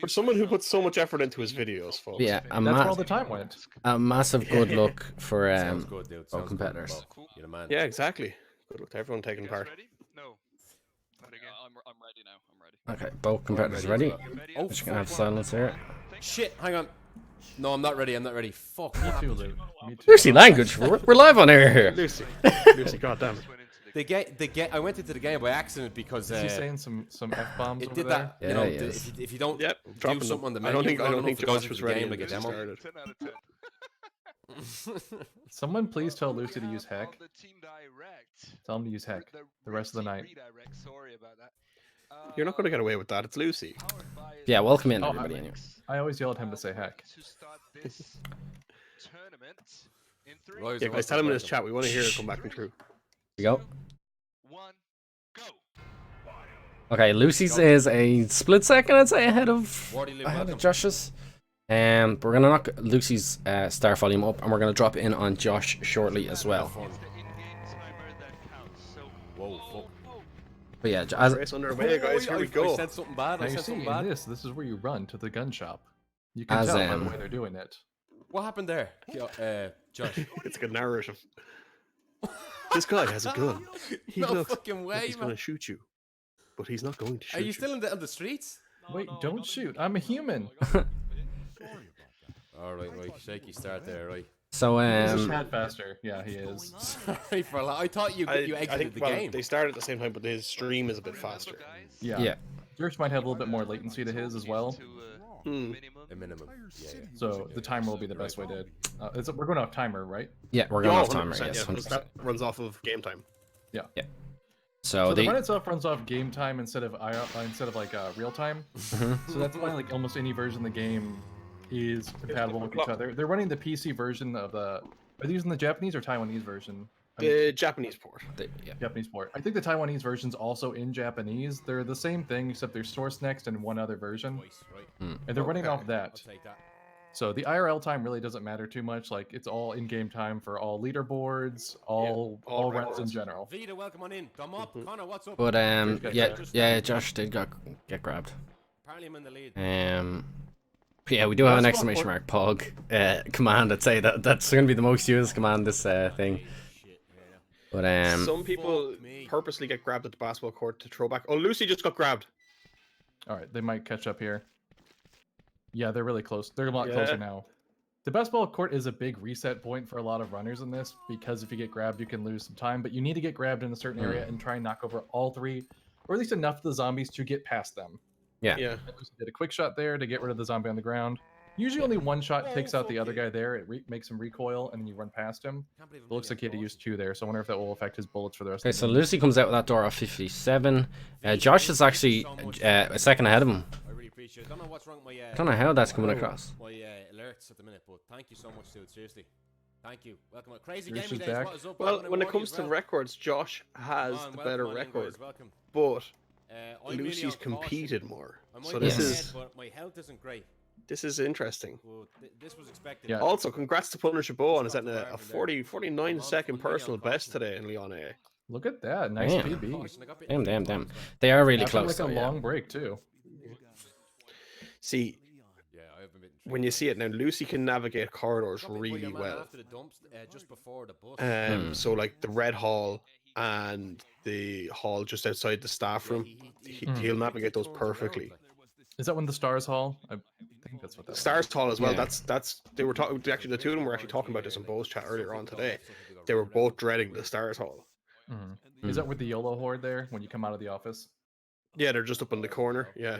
For someone who puts so much effort into his videos, folks. Yeah, That's where all the time went. a massive good luck for Sounds good, dude. both Sounds competitors. good, Bob. You're the man. Yeah, exactly. Good luck to everyone taking part. Ready? No. Not again. I'm ready now. I'm ready. Okay, both competitors ready. Oh, Just gonna have silence here. shit! Hang on. No, I'm not ready. I'm not ready. Fuck. What Too happened? late. Me too. Lucy language. We're live on air here. Lucy. Lucy, goddamn. I went into the game by accident because Is he saying some F-bombs it over did there? that. Yeah, You know, he is. if you don't Yep, do dropping something on the them. menu, I don't think it goes Josh into was the ready game when like a this demo. started. 10 out of 10. Someone please tell Lucy to use heck. On the TeamRedirect. Tell him to use heck the rest of the night. TeamRedirect, sorry about that. You're not going to get away with that. It's Lucy. Powered by Yeah, welcome in Oh, everybody anyway. I always yell at him to say heck. To start this tournament in 3, Right, Yeah, guys, tell him in his chat. We want to hear it come back and true. Here we go. 1, go. Okay, Lucy's is a split second, I'd say, ahead of Welcome. Josh's. But we're gonna knock Lucy's star volume up, and we're gonna drop in on Josh shortly as well. It's the in-game timer that counts. So, Whoa, fuck. But yeah, as Race underway, guys. Here we I go. said something bad. Now I you said see, something in bad. this is where you run to the gun shop. You can As, tell by the way they're doing it. What happened there, Josh? It's a good narrative. This guy has a gun. He No looks fucking like way, he's going man. to shoot you. But he's not going to shoot Are you still on the streets? Wait, don't shoot. I'm a human. All right, right. Shaky start there, right? so He's a tad faster. Yeah, he is. Sorry for a lot. I thought you I exited think, the well, game. they started at the same time, but his stream is a bit faster. Yeah. yeah, Yours might have a little bit more latency to his as well. Hmm. A minimum. Yeah, yeah. So the timer will be the best way to. We're going off timer, right? yeah, we're going Yeah, off timer. 100%, Yes, yeah, 'cause 100%. that runs off of game time. So So the the run itself runs off game time instead of like real time. Mhm. So that's why like almost any version of the game is compatible with each other. They're running the PC version of the. Are they using the Japanese or Taiwanese version? I mean, The Japanese port. yeah. Japanese port. I think the Taiwanese version's also in Japanese. They're the same thing except there's Source Next and one other version, Voice, right? and they're running Okay. off I'll that. take that. So the IRL time really doesn't matter too much. Like it's all in-game time for all leaderboards, all all runs in records. general. Vita, welcome on in. Come up. Connor, what's up? But Yeah, yeah, Josh did get grabbed. Apparently I'm in the lead. Yeah, we do have an That's exclamation one mark pog command. I'd say that's going to be the most used command this thing. Shit, yeah. But Some people Fuck me. purposely get grabbed at the basketball court to throw back. Oh, Lucy just got grabbed. All right, they might catch up here. Yeah, they're really close. They're a lot Yeah. closer now. The basketball court is a big reset point for a lot of runners in this because if you get grabbed, you can lose some time. But you need to get grabbed in a certain area and try and knock over all three, or at least enough of the zombies to get past them. Yeah. Yeah. Lucy did a quick shot there to get rid of the zombie on the ground. Usually only one shot takes out the other guy there. It makes him recoil, and then you run past him. Can't believe I'm It looks like he had to really use two there, so I wonder if that will affect his bullets for the rest okay, of the so game. Lucy comes out with that door off 57. Josh is actually a second ahead of him. I really appreciate it. Don't know what's wrong with my I don't know how that's coming across. my alerts at the minute, but thank you so much, dude. Seriously. Thank you. Welcome. Crazy Yours gaming is days. back. What is up? Well, Welcome when it everybody comes as to well. records, Josh has Come on, the welcome better on in, record, guys, welcome. but I'm really Lucy's on caution. competed more. I might So be this ahead, is but my health isn't great. interesting. But this was expected. Yeah. Also, congrats to Punisher Bo on setting a 49 second personal best today in Leon A. Look at that, nice Damn. PB. Caution, I got bit in Damn. the as well. They are really After close. like a though, yeah. long break too. See, Yeah, I have been bitten. when you see it now, Lucy can navigate corridors Got bitten by your really man well. after the dumps, just before the bus. So like the red hall and the hall just outside the staff room, he'll navigate those perfectly. Is that when the Stars Hall? I think that's what that Stars Hall as well. Yeah. That's they were talking. Actually, the two of them were actually talking about this in Bo's chat earlier on today. They were both dreading the Stars Hall. was. Is that with the YOLO horde there when you come out of the office? Yeah, they're just up in the corner. Yeah.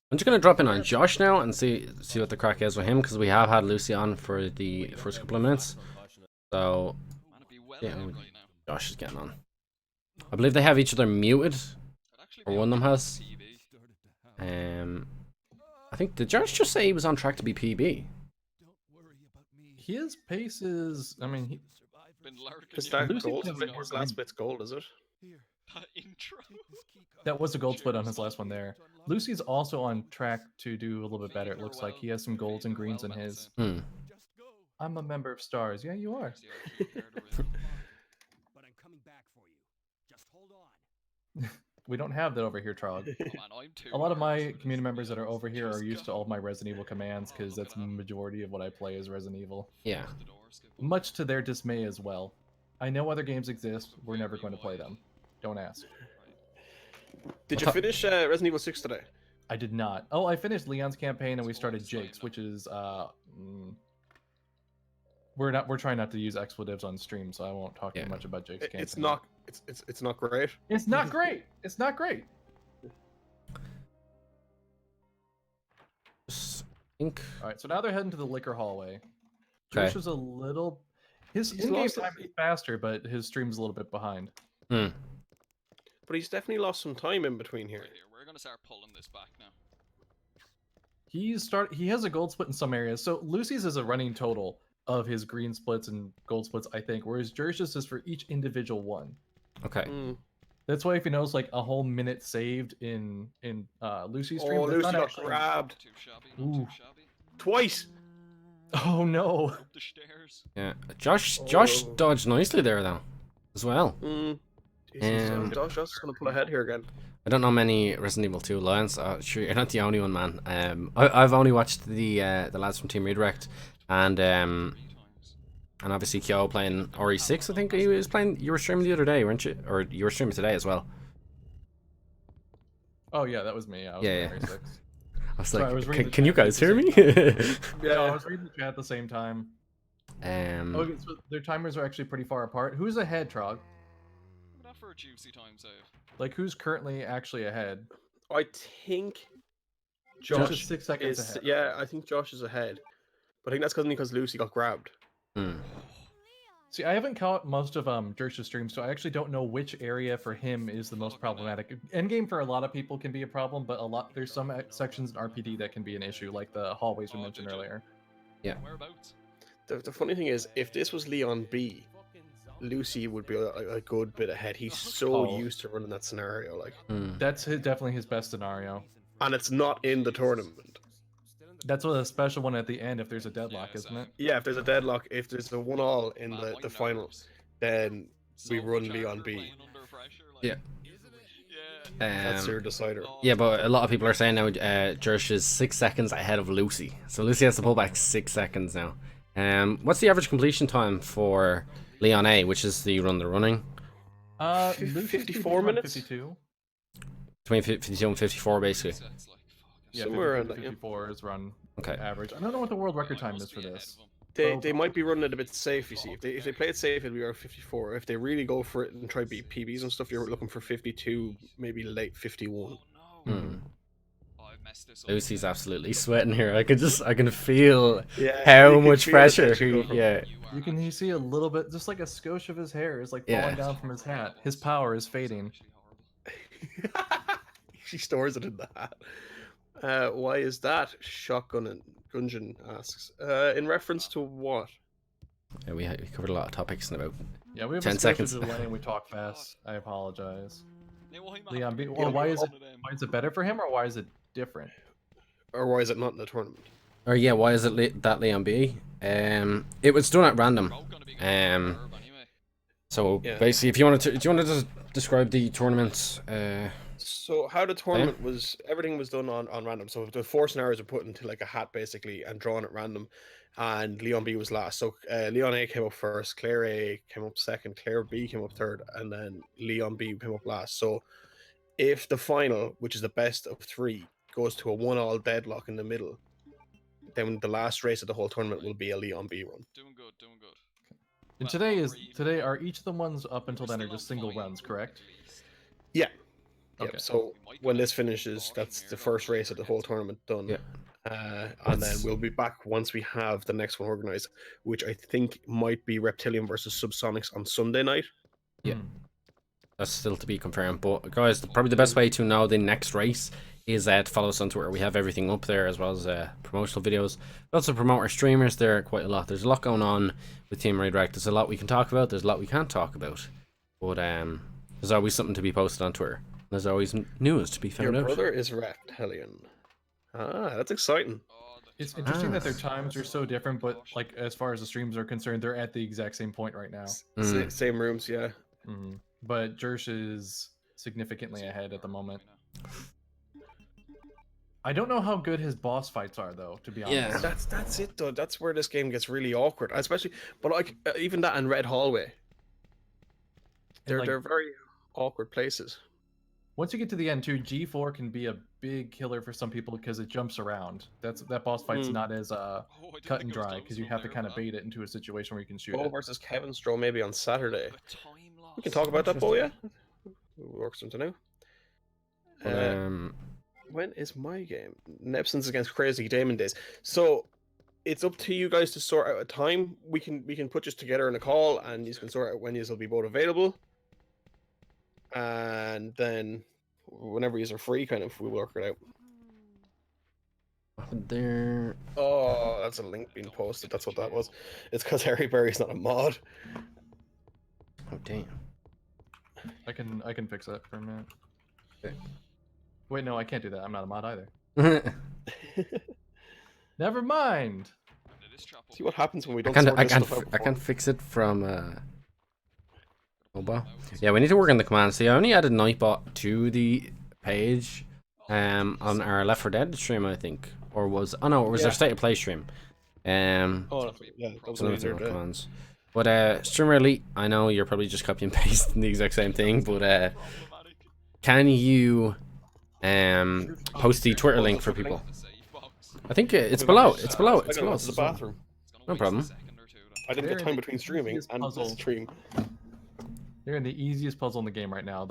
I'm just gonna drop in on Josh now and see what the crack is with him because we have had Lucy on for the first couple of minutes. So Man, it'd be well Yeah, ahead we- right now. Josh is getting on. I believe they have each other muted, I'd actually or be one of on them has. PB. I think did Josh just say he was on track to be PB? His pace is. I mean, Been lurking. Is that Lucy gold? doesn't His work. last bit's gold, is it? That intro. that was a gold split on his last one there. Lucy's also on track to do a little bit better. It looks like he has some golds and greens in his. Hmm. I'm a member of Stars. Yeah, you are. See how compared to it. But I'm coming back for you. Just hold on. We don't have that over here, Trog. Oh, man, I'm too A lot of my nervous for community this, members that are man. over here are Just used to go. all my Resident Evil commands because Oh, that's look at that. majority of what I play is Resident Evil. Yeah. The door, skip up. Much to their dismay as well. I know other games exist. We're never going to play them. Don't ask. Did you finish Resident Evil 6 today? I did not. Oh, I finished Leon's campaign and we started Jake's, which is we're trying not to use expletives on stream, so I won't talk too much about Jake's campaign. It's not great. It's not great. It's not great. Think. All right, so now they're heading to the liquor hallway. Okay. Josh is a little. His He's in-game lost time is faster, but his stream's a little bit behind. Hmm. But he's definitely lost some time in between here. Right here, we're gonna start pulling this back now. He has a gold split in some areas. So Lucy's is a running total of his green splits and gold splits, I think, whereas Jersh's is for each individual one. Okay. Mm. That's why if he knows like a whole minute saved in Lucy's stream, Oh, that's Lucy not got actually... grabbed Not too shabby, not Ooh. too shabby. twice. Oh no! Up the stairs. Yeah. Josh Oh. dodged nicely there though, as well. Josh is gonna pull ahead here again. I don't know many Resident Evil 2 Alliance. Sure, you're not the only one, man. I've only watched the lads from Team Redirect, and 3 times. obviously Kyo playing RE6. I think he was playing. You were streaming the other day, weren't you? Or you were streaming today as well. Oh yeah, that was me. I was Yeah, playing yeah. R6. I was Sorry, like, I was reading the can you chat guys at hear the me? Yeah, I was reading the chat at the same time. Okay, so their timers are actually pretty far apart. Who's ahead, Trog? Look at that for a juicy time save. Like, who's currently actually ahead? I think Josh Josh is 6 seconds is. ahead. Yeah, I think Josh is ahead. But I think that's because Lucy got grabbed. Hmm. See, I haven't caught most of Jersh's streams, so I actually don't know which area for him is the most problematic. Endgame for a lot of people can be a problem, but there's some sections in RPD that can be an issue, like the hallways we mentioned earlier. Whereabouts? The funny thing is, if this was Leon B, Lucy would be a good bit ahead. He's so Oh. used to running that scenario, like, That's definitely his best scenario. and it's not in the tournament. That's what a special one at the end if there's a deadlock, Yeah, isn't it? Yeah, if there's a deadlock, if there's a 1-all in Man, the I'm final, nervous. then we So run much Leon harder B. playing under pressure, like, Yeah. Yeah. That's your decider. Oh, Yeah, but a lot of people are saying now Jersh is 6 seconds ahead of Lucy. So Lucy has to pull back 6 seconds now. What's the average completion time for Leon A, which is the run they're running? Lucy's 54 minutes? 52. Between 52 and 54, basically. it's like, fuck, Yeah, Somewhere 52 around that, yeah. 54 is run Okay. average. I don't know what the world record time must is for be ahead this. of him. They might be running it a bit safe, you see. If they play it safe, it'll be around 54. If they really go for it and try to beat PBs and stuff, you're looking for 52, maybe late 51. Oh no. Hmm. Oh, I messed this up. Lucy's absolutely sweating here. I can feel Yeah, how you can much feel the pressure. tension go from- Yeah. You can see a little bit, just like a skosh of his hair is like falling Yeah. down from his hat. His power is fading. She stores it in the hat. Why is that? Shotgun and Gungeon asks. In reference to what? Yeah, we covered a lot of topics in about. Yeah, we have 10 a skosh seconds. of delay and we talk fast. I apologize. Now, I'm Leon happy B, with well, one why of is them. it better for him or why is it different? Or why is it not in the tournament? Or yeah, why is it that Leon B? It was done at random. Rogue gonna be going for a curve anyway. So Yeah. basically, if you want to, do you want to just describe the tournament? So how the tournament was, everything was done on random. So the 4 scenarios were put into like a hat basically and drawn at random. And Leon B was last. So Leon A came up first, Claire A came up second, Claire B came up third, and then Leon B came up last. So if the final, which is the best of 3, goes to a 1-all deadlock in the middle, then the last race of the whole tournament will be a Leon B run. Doing good, doing good. And Well, today are each of the ones up until We're then are still just on single fine, runs, correct? at least. Yeah. Okay. Yep. So when this finishes, that's the first race of the whole tournament done. Yeah. And then we'll be back once we have the next one organized, which I think might be Reptilian versus Subsonics on Sunday night. Yeah. Hmm. That's still to be confirmed. But guys, probably the best way to know the next race is to follow us on Twitter. We have everything up there as well as promotional videos. We also promote our streamers there quite a lot. There's a lot going on with Team Redirect. There's a lot we can talk about. There's a lot we can't talk about. But there's always something to be posted on Twitter. There's always news to be Your found out. brother is Reptilian. Ah, that's exciting. Oh, the It's turn. interesting that their times are so different, but like as far as the streams are concerned, they're at the exact same point right now. Mm. Same rooms, yeah. But Jersh is significantly ahead at the moment. I don't know how good his boss fights are, though, to be honest. Yeah. That's it though. That's where this game gets really awkward, especially. But like even that and Red Hallway, And, like, they're very awkward places. once you get to the end too, G4 can be a big killer for some people because it jumps around. That boss fight's not as Oh, I didn't cut think and I was dry close because you enough have to there, kind of man. bait it into a situation where you can shoot Bo it. versus Kevin Stroh maybe on Saturday. The time lost. We can talk about that, Bo. Yeah, works something out. But, When is my game? Nepson's against Crazy Damon Days. So it's up to you guys to sort out a time. We can put this together in a call, and you can sort out when you will be both available. And then whenever you are free, kind of we'll work it out. there. Oh, that's a link being posted. That's what that was. It's because Harry Berry's not a mod. Oh damn. I can fix that for a minute. Okay. Wait, no, I can't do that. I'm not a mod either. Never mind. It is chapel. See what happens when we I don't. can't can't fix it from mobile. Yeah, we need to work on the commands. See, I only added Nightbot to the page on our Left 4 Dead stream, I think, or was it was our State of Play stream. Oh, yeah, those Some are of the easier to- commands. But Streamer Elite, I know you're probably just copy and pasting the exact same thing, but can you post the Twitter link for people? I think it's below. It's below. It's below. the bathroom. No problem. I didn't They're get in time the between streaming easiest and puzzle. this stream. You're in the easiest puzzle in the game right now,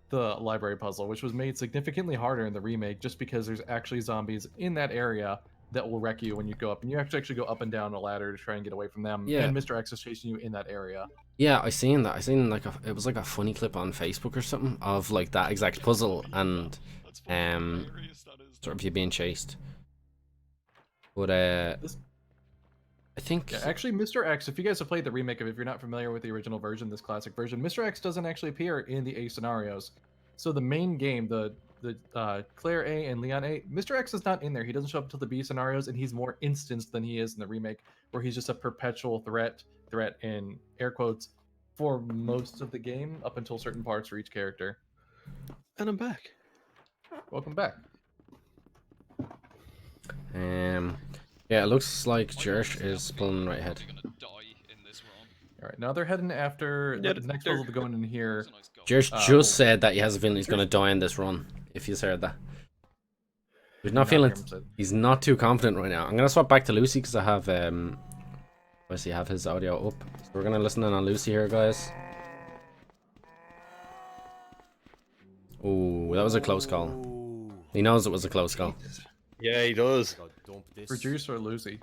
the library puzzle, which was made significantly harder in the remake just because there's actually zombies in that area that will wreck you when you go up, and you have to actually go up and down a ladder to try and get away from them. Yeah. And Mr. X is chasing you in that area. Yeah, I seen that. I seen like it was like a funny clip on Facebook or something of like that exact puzzle and sort of you being chased. But I think Yeah, actually, Mr. X, if you guys have played the remake of it, if you're not familiar with the original version, this classic version, Mr. X doesn't actually appear in the A scenarios. So the main game, the Claire A and Leon A, Mr. X is not in there. He doesn't show up until the B scenarios, and he's more instanced than he is in the remake, where he's just a perpetual threat in air quotes, for most of the game, up until certain parts for each character. And I'm back. Welcome back. yeah, it looks like Jersh is pulling right ahead. All right, now they're heading after Yeah, the next they're- puzzle to go in here. Jersh well- just said that he has a feeling he's gonna die in this run. If you heard that, he's not feeling. He's not too confident right now. I'm gonna swap back to Lucy because I have obviously have his audio up. So we're gonna listen in on Lucy here, guys. Oh, that was a close call. He knows it was a close call. Yeah, he does. For Juice or Lucy?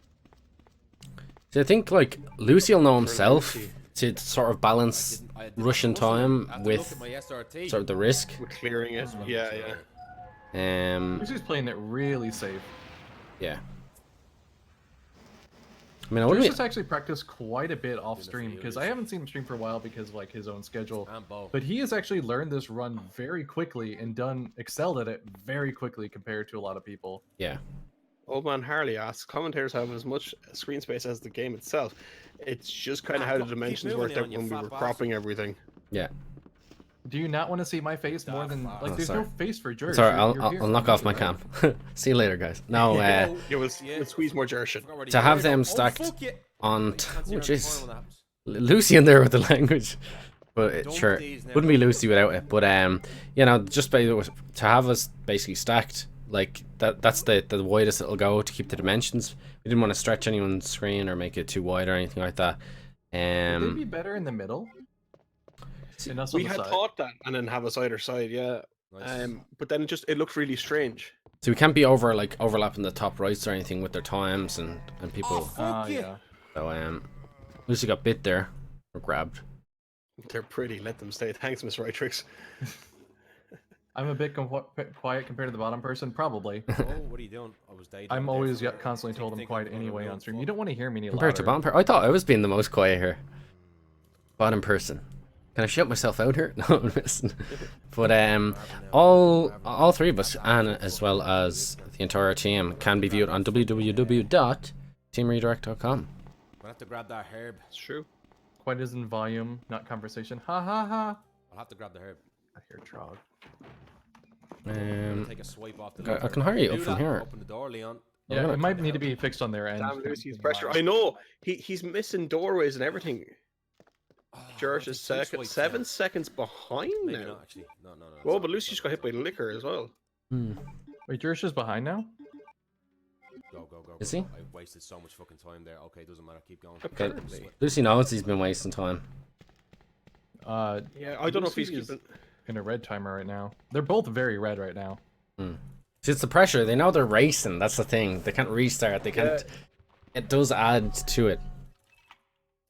See, I think like Lucy will know himself Lucy. to sort of balance rushing time with sort of the risk. We're clearing it. Yeah, yeah. Lucy's playing it really safe. Yeah. I mean, I Juice wouldn't. has actually practiced quite a bit off stream because I haven't seen him stream for a while because of like his own schedule. But he has actually learned this run very quickly and excelled at it very quickly compared to a lot of people. Yeah. Old Man Harley asks, commentators have as much screen space as the game itself. It's just kind of how the dimensions worked out when we were cropping everything. Yeah. Do you not want to see my face more than like? Oh, There's sorry. no face for George. Sorry, You're I'll here knock for off me, my right? cam. See you later, guys. No, We'll squeeze more Jershon. to have them stacked on. Oh, jeez. Lucy in there with the language. But sure, wouldn't be Lucy without it. But you know, just to have us basically stacked like that's the widest it'll go to keep the dimensions. We didn't want to stretch anyone's screen or make it too wide or anything like that. Would they be better in the middle? And us on We the had side? thought that, and then have us either side, yeah. But then it looked really strange. So we can't be overlapping the top rights or anything with their times and people. Yeah. So Lucy got bit there or grabbed. They're pretty. Let them stay. Thanks, Miss Rytrix. I'm a bit quiet compared to the bottom person, probably. Oh, what are you doing? I was dating I'm there always for- constantly told I'm think quiet I'm gonna anyway real on stream. fuck. You don't want to hear me any Compared to louder. bottom person, I thought I was being the most quiet here. Bottom person. Can I shout myself out here? No, I'm missing. But all three of us, and as well as the entire team, can be viewed on www.TeamRedirect.com. I'll have to grab that herb. It's true. Quiet is in volume, not conversation. Ha ha ha. I'll have to grab the herb. Here, Trog. Take a swipe off the I lever. can hire you Do up from that. here. Open the door, Leon. Yeah, it might need to be fixed on their end. Damn, Lucy's pressure. I know. He's missing doorways and everything. Oh, George I'll is take 2 swipes 7 now. seconds behind Maybe now. not actually. No. Well, but Lucy just got hit by liquor as well. Wait, Jerish is behind now? Go. Is he? I wasted so much fucking time there. Okay, doesn't matter. Keep going. Okay. Apparently. Lucy knows he's been wasting time. Yeah, I don't know if he's Lucy is keeping. in a red timer right now. They're both very red right now. See, it's the pressure. They know they're racing. That's the thing. They can't restart. They can't. It does add to it.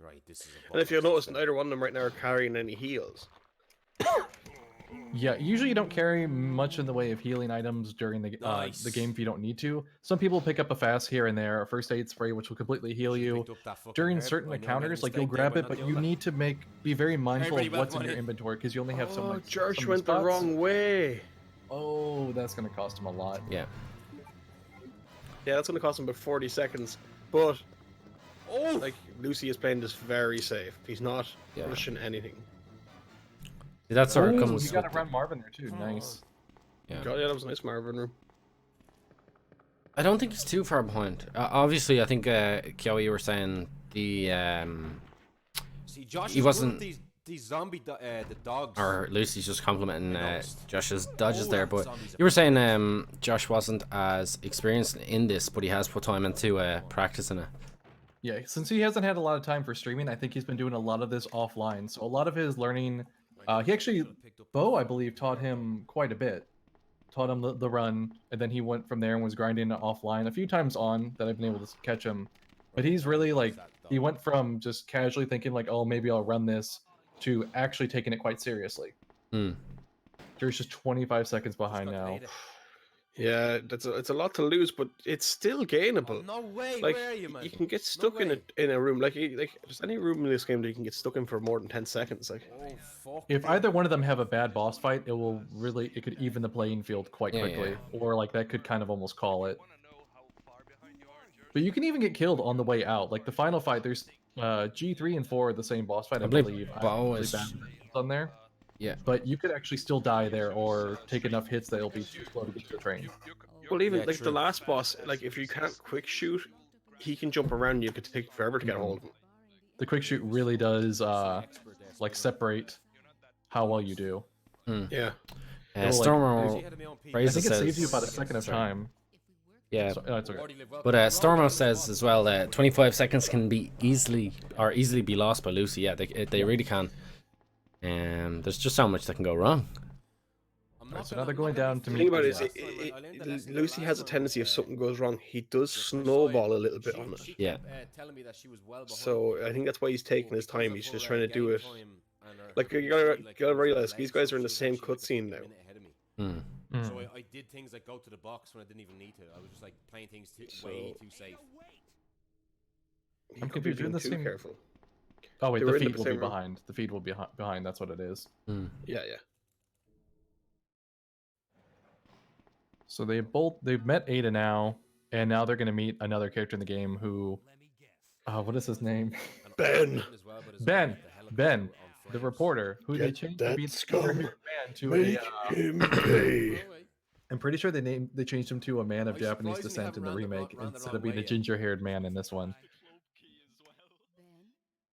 Right, this is a And if you'll notice, neither one of them right now are carrying any heals. Yeah, usually you don't carry much in the way of healing items during the game if you don't need to. Some people pick up a fast here and there, a first aid spray, which will completely heal you. picked up that fucking During herb. certain I know I made a encounters, like you'll mistake there grab by it, not but doing you that. need to be very mindful Everybody of what's in welcome your in. inventory because you only have so Oh, much. George so many went the spots. wrong way. Oh, that's gonna cost him a lot. Yeah. Yeah, that's going to cost him about 40 seconds. But, Oh, like, Lucy is playing this very safe. He's not Yeah. rushing anything. See, that's where it Oh, comes. you got to run Marvin there too. Nice. Yeah. God, yeah, that was a nice Marvin room. I don't think he's too far behind. Obviously, I think Kyo, you were saying the see, Josh he is wasn't- good at these zombie the dogs. or Lucy's just complimenting Josh's dodges Oh, there, that but zombie's a you were saying Josh wasn't as experienced in this, but he has put time into practicing it. Yeah, since he hasn't had a lot of time for streaming, I think he's been doing a lot of this offline. So a lot of his learning, he actually, Bo, I believe, taught him quite a bit. Taught him the run, and then he went from there and was grinding it offline a few times on that I've been able to catch him. But he's really like, he went from just casually thinking like, oh, maybe I'll run this, to actually taking it quite seriously. There's just 25 seconds behind now. Yeah, it's a lot to lose, but it's still gainable. No way, Like, where are you, man? you can get stuck in a room. Like there's any room in this game that you can get stuck in for more than 10 seconds. Like, Oh, fuck. If either one of them have a bad boss fight, it could even the playing field quite Yeah, quickly. yeah. Or like that could kind of almost call it. But you can even get killed on the way out. Like the final fight, there's G3 and 4 are the same boss fight, I believe believe. Bo really is- bad on there. Yeah. But you could actually still die there or take enough hits that it'll be too slow to get to your train. well, even Yeah, like the true. last boss, like if you can't quick shoot, he can jump around you. It could take forever to get a hold of him. The quick shoot really does like separate how well you do. Yeah. It'll, like, Stormo I Razor think it says, saves you about a second of sorry. time. Yeah, So, it's okay. but Stormo says as well that 25 seconds can be easily be lost by Lucy. Yeah, they really can. There's just so much that can go wrong. So now they're going down to The meet. thing about it the- is, Lucy has a tendency if something goes wrong, he does snowball a little bit on it. Yeah. So I think that's why he's taking his time. He's just trying to do it. Like you gotta realize these guys are in the same cutscene now. So I did things like go to the box when I didn't even need to. I was just like playing things way too safe. You I'm could be confused. You're being the too same- careful. Oh wait, They the were in the feed will be same room. behind. The feed will be behind. That's what it is. Yeah, yeah. So they've met Ada now, and now they're gonna meet another character in the game who, what is his name? Ben. Ben, the reporter who they Get changed that to be scum. the man to Make a. him pay. I'm pretty sure they changed him to a man of Japanese descent in the remake instead of being a ginger-haired man in this one.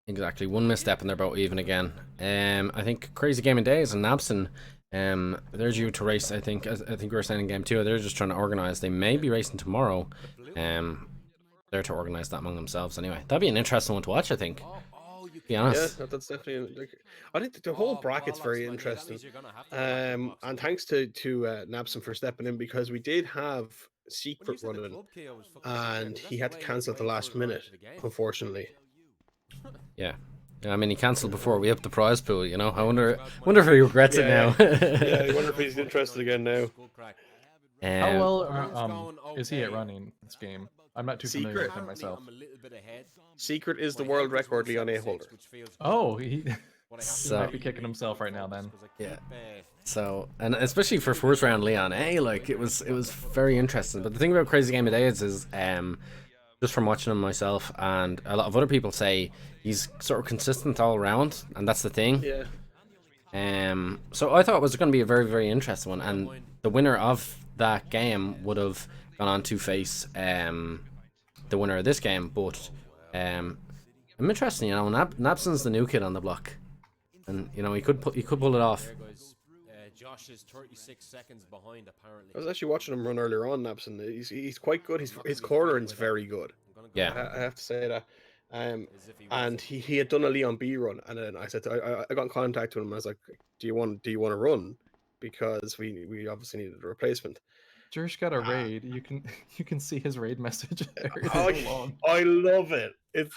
Exactly. One misstep and they're about even again. I think Crazy Gaming Days and Nabson, they're due to race. I think we were saying in game 2. They're just trying to organize. They may be racing tomorrow. They're to organize that among themselves anyway. That'd be an interesting one to watch. I think. To be honest. Yeah, that's definitely. Like, I think the whole bracket's very interesting. And thanks to Napson for stepping in because we did have Secret running, and he had to cancel at the last minute, unfortunately. Yeah. I mean, he cancelled before we upped the prize pool. You know, I wonder if he regrets it now. Yeah, I wonder if he's interested again now. How well is he at running this game? I'm not too familiar Secret. with him myself. Secret is the world record Leon A holder. Oh, he So- might be kicking himself right now then. Yeah. So, and especially for first round Leon, like it was very interesting. But the thing about Crazy Game of Days is, just from watching him myself and a lot of other people say he's sort of consistent all around, and that's the thing. Yeah. So I thought it was going to be a very, very interesting one, and the winner of that game would have gone on to face the winner of this game. But I'm interested, you know, Nabson's the new kid on the block, and you know he could pull it off. There goes, Josh is 36 seconds behind apparently. I was actually watching him run earlier on, Napson. He's quite good. His cornering's very good. Yeah. I have to say that. And he had done a Leon B run, and then I said I got in contact with him. I was like, do you want to run? Because we obviously needed a replacement. Jersh got a raid. You can see his raid message there. It's Oh, so long. I love it. It's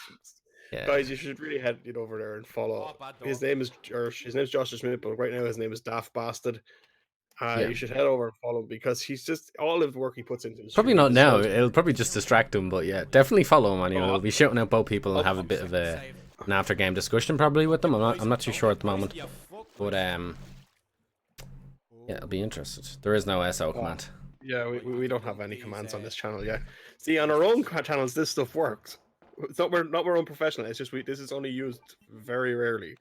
Yeah. guys, you should really head it over there and follow. His name's JoshtotheSmyth, but right now his name is Daft Bastard. Yeah. You should head over and follow him because he's just all of the work he puts into. Probably not now. It'll probably just distract him, but yeah, definitely follow him anyway. We'll be shouting out both people and have a bit of an after game discussion probably with them. I'm not too sure at the moment, but yeah, it'll be interesting. There is no SO command. Yeah, we don't have any commands on this channel yet. See, on our own channels, this stuff works. It's not we're unprofessional. It's just this is only used very rarely.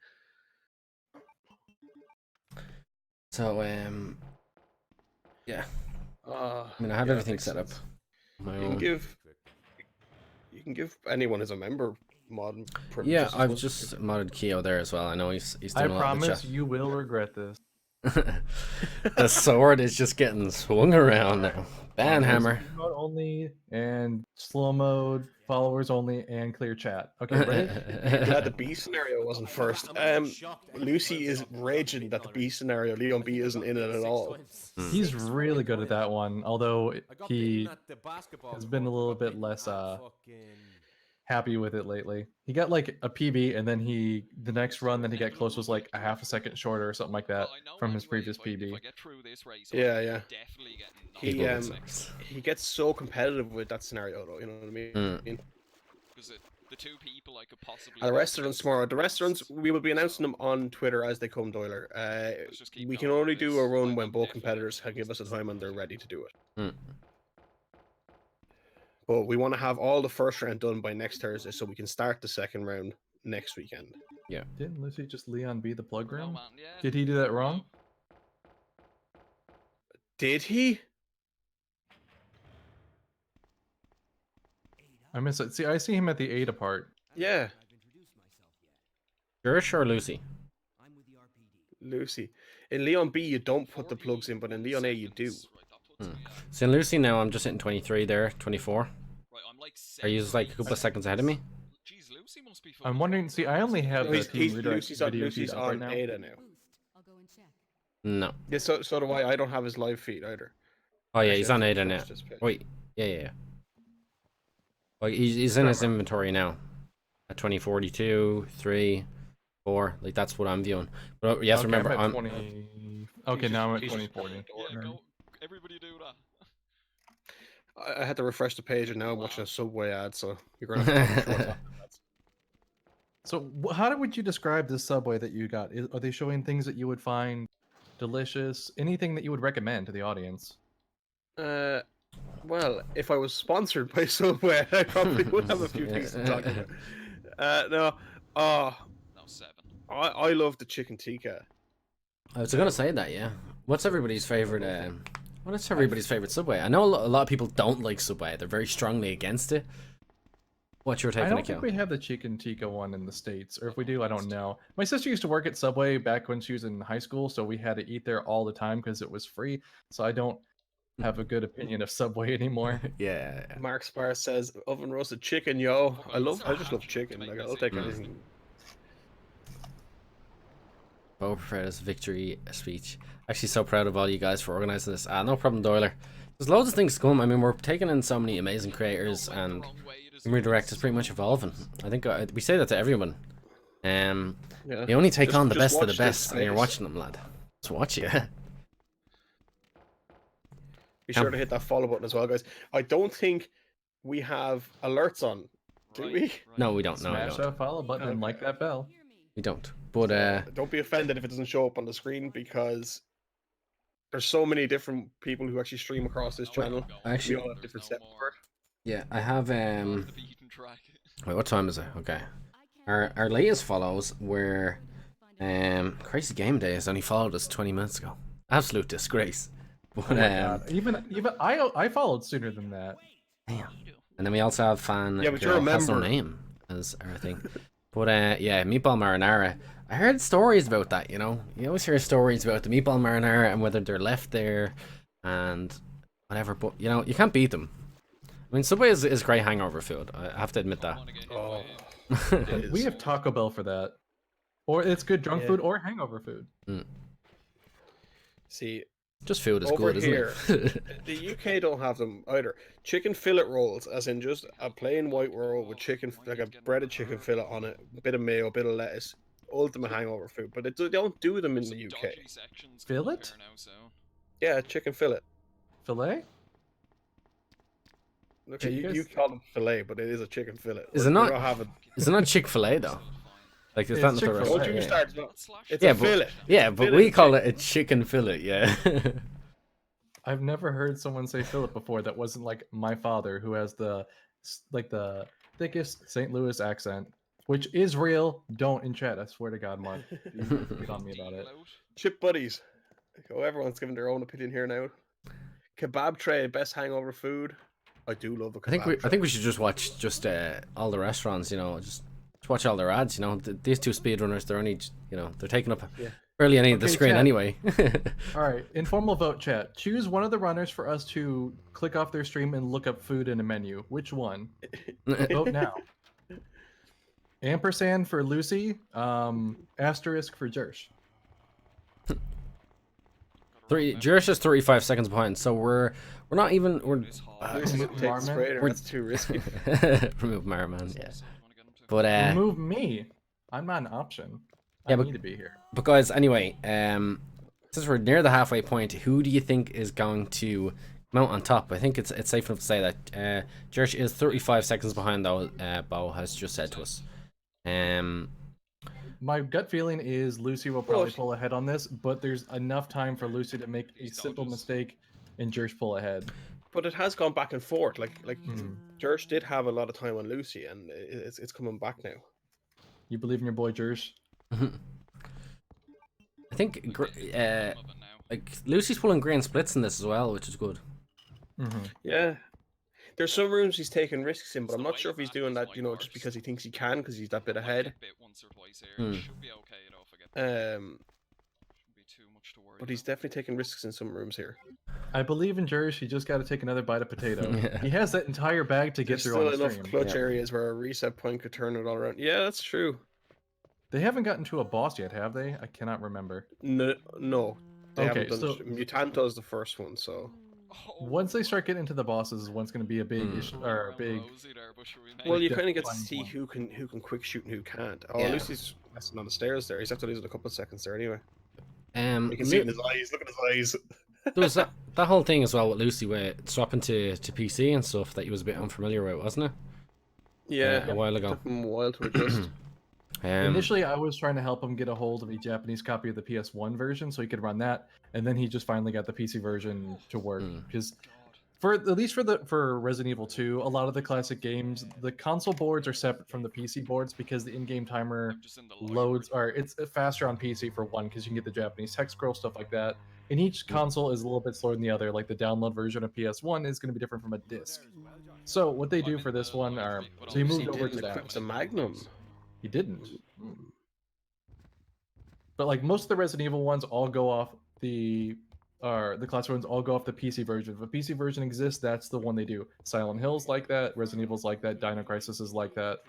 So yeah. I mean, I have everything set up. You can give anyone as a member mod. Yeah, I've just modded Keo there as well. I know he's doing I a lot of the promise chat. you will regret this. The sword is just getting swung around now. Banhammer. Speed mode only and slow mode, followers only, and clear chat. Okay, ready? Glad the B scenario wasn't first. Lucy is raging that the B scenario, Leon B isn't in it at all. He's really good at that one, although he has been a little bit less happy with it lately. He got like a PB, and then the next run that he got close was like a half a second shorter or something like that from his previous PB. Yeah. Yeah. He gets so competitive with that scenario, though. You know what I mean? Because the two people I could possibly. And the restaurants tomorrow. The restaurants, we will be announcing them on Twitter as they come, Doyler. We can only do a run when both competitors give us a time and they're ready to do it. But we want to have all the first round done by next Thursday so we can start the second round next weekend. Yeah. Didn't Lucy just Leon be the plug No, room? man, yeah. Did he do that wrong? Did he? I miss it. See, I see him at the Ada part. Yeah. Gersh or Lucy? Lucy. In Leon B, you don't put the plugs in, but in Leon A, you do. So in Lucy now, I'm just hitting 23 there, 24. Right, I'm like Are you just like a couple of seconds ahead of me? Jeez, Lucy must be. I'm wondering. See, I only have the team redirect Lucy's on, video feed Lucy's up right on now. Ada now. No. Yeah, so do I. I don't have his live feed either. Oh yeah, Actually, he's I on have to Ada now. refresh this page. Wait, yeah. Like he's in his inventory now. At 2042, 3, 4. Like that's what I'm viewing. But you have to Okay, remember, I'm at I'm 20. Okay, now I'm at Jesus. 2040. Yeah, go. Everybody do that. I had to refresh the page and now I'm watching a Subway ad, so you're going to have to short So, how would you describe this Subway that you got? Are they showing things that you would find delicious? Anything that you would recommend to the audience? Well, if I was sponsored by Subway, I probably would have a few things to talk about. No, No, 7. I love the chicken tikka. I was gonna say that, yeah. What's everybody's favorite? What is everybody's favorite Subway? I know a lot of people don't like Subway. They're very strongly against it. What's your take I on don't it, think Kel? we have the chicken tikka one in the States, or if we do, I don't know. My sister used to work at Subway back when she was in high school, so we had to eat there all the time because it was free. So I don't have a good opinion of Subway anymore. Yeah. Mark Spar says oven roasted chicken, yo. I just love chicken. Like I'll take anything. Bo Prefera's victory speech. Actually, so proud of all you guys for organizing this. No problem, Doyler. There's loads of things to come. I mean, we're taking in so many amazing creators, and TheTeamRedirect is pretty much evolving. I think we say that to everyone. Yeah. You only take on the Just best of the watch this best, and you're space. watching them, lad. Just watch it. Be sure to hit that follow button as well, guys. I don't think we have alerts on, do we? No, we don't. No, we Smash don't. that follow button and like that bell. We don't. But Don't be offended if it doesn't show up on the screen because there's so many different people who actually stream across this channel. actually, We all have different steps for it. yeah, I have The beaten track. Wait, what time is it? Okay. Our latest follows were Crazy Game Day has only followed us 20 minutes ago. Absolute disgrace. But, Oh my god. Even I followed sooner than that. damn. And then we also have Fan Yeah, but you Girl Has No remember. Name as our thing. But yeah, meatball marinara. I heard stories about that, you know. You always hear stories about the meatball marinara and whether they're left there and whatever. But you know, you can't beat them. I mean, Subway is great hangover food. I have to admit that. Oh, We have Taco Bell for that. Or it's good drunk Yeah. food or hangover food. see, Just food is over good, here, isn't it? the UK don't have them either. Chicken fillet rolls, as in just a plain white roll with chicken, like a breaded chicken fillet on it, a bit of mayo, a bit of lettuce. Ultimate hangover food, but they don't do them in the UK. Fillet? Yeah, chicken fillet. Filet? Look, Yeah, you you guys- call them fillet, but it is a chicken fillet. Is it We not- don't have it. Is it not Chick-fil-A though? Like, is It's that not the Chick-fil-A. restaurant? Don't you yeah. start. It's Yeah, a but- fillet. Yeah, but Fillet we call chicken. it a chicken fillet, yeah. I've never heard someone say fillet before that wasn't like my father, who has the thickest St. Louis accent, which is real. Don't in chat. I swear to God, Mark. You get on me about it. Chip buddies. Oh, everyone's giving their own opinion here now. Kebab tray, best hangover food. I do love a kebab I think we should just watch all the restaurants, you know, just watch all their ads, you know. These two speedrunners, they're only, you know, they're taking up Yeah. barely any of the Okay, screen chat. anyway. All right, informal vote chat. Choose one of the runners for us to click off their stream and look up food in a menu. Which one? Vote now. Ampersand for Lucy. Asterisk for Jersh. Jerish is 35 seconds behind, so we're not even Lucy's Remove takes Marmon? Raider, that's too risky. remove Marman, yeah. But Remove me. I'm not an option. Yeah, I but- need to be here. But guys, anyway, since we're near the halfway point, who do you think is going to come out on top? I think it's safe enough to say that Jerish is 35 seconds behind, though. Bo has just said to us. My gut feeling is Lucy will probably Well, pull ahead on this, but there's enough time for Lucy to make a simple mistake and Jersh pull ahead. But it has gone back and forth. Like Hmm. Jersh did have a lot of time on Lucy, and it's coming back now. You believe in your boy Jersh? I think like Lucy's pulling green splits in this as well, which is good. Mm-hmm. Yeah. There's some rooms he's taking risks in, but I'm not sure if he's doing that, you know, just because he thinks he can, because he's that bit ahead. But he's definitely taking risks in some rooms here. I believe in Jersh. He just got to take another bite of potato. Yeah. He has that entire bag to get There's through still on the enough stream. clutch Yeah. areas where a reset point could turn it all around. Yeah, that's true. They haven't gotten to a boss yet, have they? I cannot remember. No. They Okay, haven't done so- Mutanto is the first one, so. Once they start getting into the bosses, is when's going to be a big issue or a big. Well, you Like kind of get to definitely see one. who can quick shoot and who can't. Oh, Yeah. Lucy's messing on the stairs there. He's have to lose it a couple of seconds there anyway. You Lu- can see it in his eyes. Look at his eyes. There was that whole thing as well with Lucy with swapping to PC and stuff that he was a bit unfamiliar with, wasn't it? Yeah, A while ago. took him a while to adjust. Initially, I was trying to help him get a hold of a Japanese copy of the PS1 version so he could run that, and then he just finally got the PC version to work. Because for at least for Resident Evil 2, a lot of the classic games, the console boards are separate from the PC boards because the in-game timer loads, or it's faster on PC for one because you can get the Japanese text scroll, stuff like that. And each console is a little bit slower than the other. Like the download version of PS1 is going to be different from a disc. So what they do for this one are, so he moved He over to didn't that. equip the Magnum. He didn't. But like most of the Resident Evil ones all go off the classic ones all go off the PC version. If a PC version exists, that's the one they do. Silent Hill's like that, Resident Evil's like that, Dino Crisis is like that.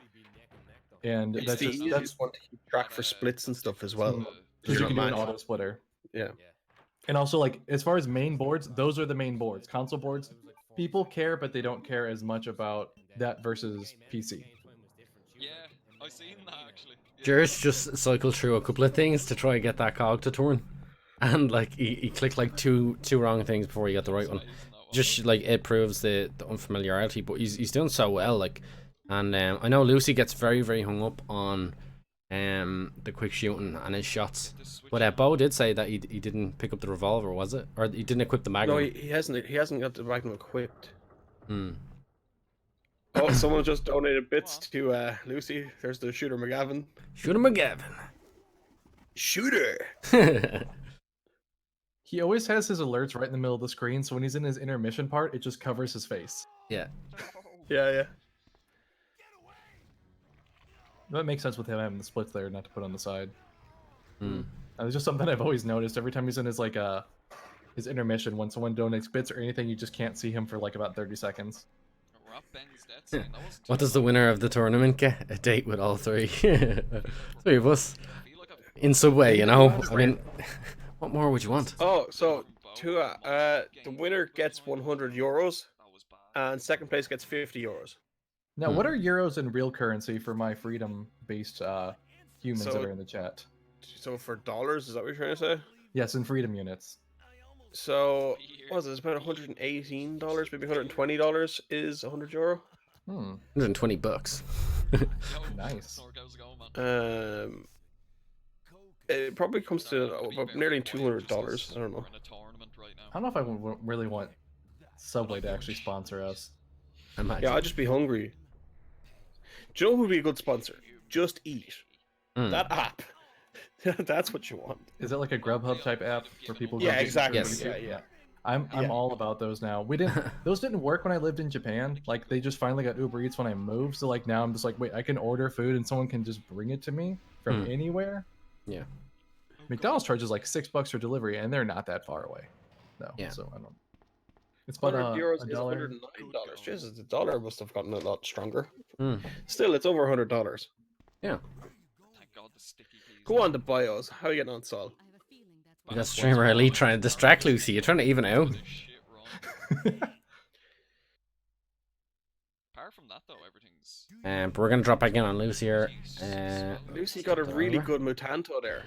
And It's that's the just easiest that's one to keep track for splits and stuff as well. because you You're can do not an mad. auto splitter. Yeah. And also like as far as main boards, those are the main boards. Console boards, people care, but they don't care as much about that versus PC. Yeah, I've seen that actually. Yeah. Jerish just cycled through a couple of things to try and get that cog to turn. And like he clicked like two wrong things before he got the right one. Just like it proves the unfamiliarity, but he's doing so well. Like, and I know Lucy gets very very hung up on the quick shooting and his shots. But Bo did say that he didn't pick up the revolver, was it, or he didn't equip the Magnum? No, he hasn't. He hasn't got the Magnum equipped. Hmm. Oh, someone just donated bits to Lucy. There's the shooter McGavin. Shoot him, McGavin. Shooter. He always has his alerts right in the middle of the screen, so when he's in his intermission part, it just covers his face. Yeah. Yeah. That makes sense with him having the splits there, not to put on the side. Mm. It's just something I've always noticed. Every time he's in his like his intermission, when someone donates bits or anything, you just can't see him for like about 30 seconds. Rob Ben's dead scene. That was What does the winner of the tournament get? A date with all three. 3 of us. I feel like I've In Subway, you know? I mean, what more would you want? Oh, so the winner gets 100 euros, that was bad. and second place gets 50 euros. Now, what are euros in real currency for my freedom-based humans that So- are in the chat? So for dollars, is that what you're trying to say? Yes, in freedom units. So what was it? It's about $118, maybe $120 is 100 euro. 120 bucks. Yo, Nice. Sorg, how's it going, man? It probably comes to Be about very nearly quiet $200. just 'cause I don't know. We're in a tournament right now. I don't know if I really want Subway to actually sponsor us. Imagine. Yeah, I'd just be hungry. Do you know who would be a good sponsor? Just Eat. Mm. That app. That's what you want. Is it like a Grubhub type app for people? Yeah, go to exactly. Yes. Yeah. I'm Yeah. all about those now. Those didn't work when I lived in Japan. Like they just finally got Uber Eats when I moved. So like now I'm just like, wait, I can order food and someone can just bring it to me from anywhere. Yeah. McDonald's charges like $6 for delivery, and they're not that far away. No. Yeah. So I don't. It's about €100 a is dollar. $109. Jesus, the dollar must have gotten a lot stronger. Mm. Still, it's over $100. Yeah. Thank God the sticky keys. Go on to bios. How are you getting on, Sol? You got streamer elite trying to distract Lucy. You're trying to even it out. Shit wrong. Apart from that though, everything's But we're gonna drop back in on Lucy here. Lucy got a really good mutanto there.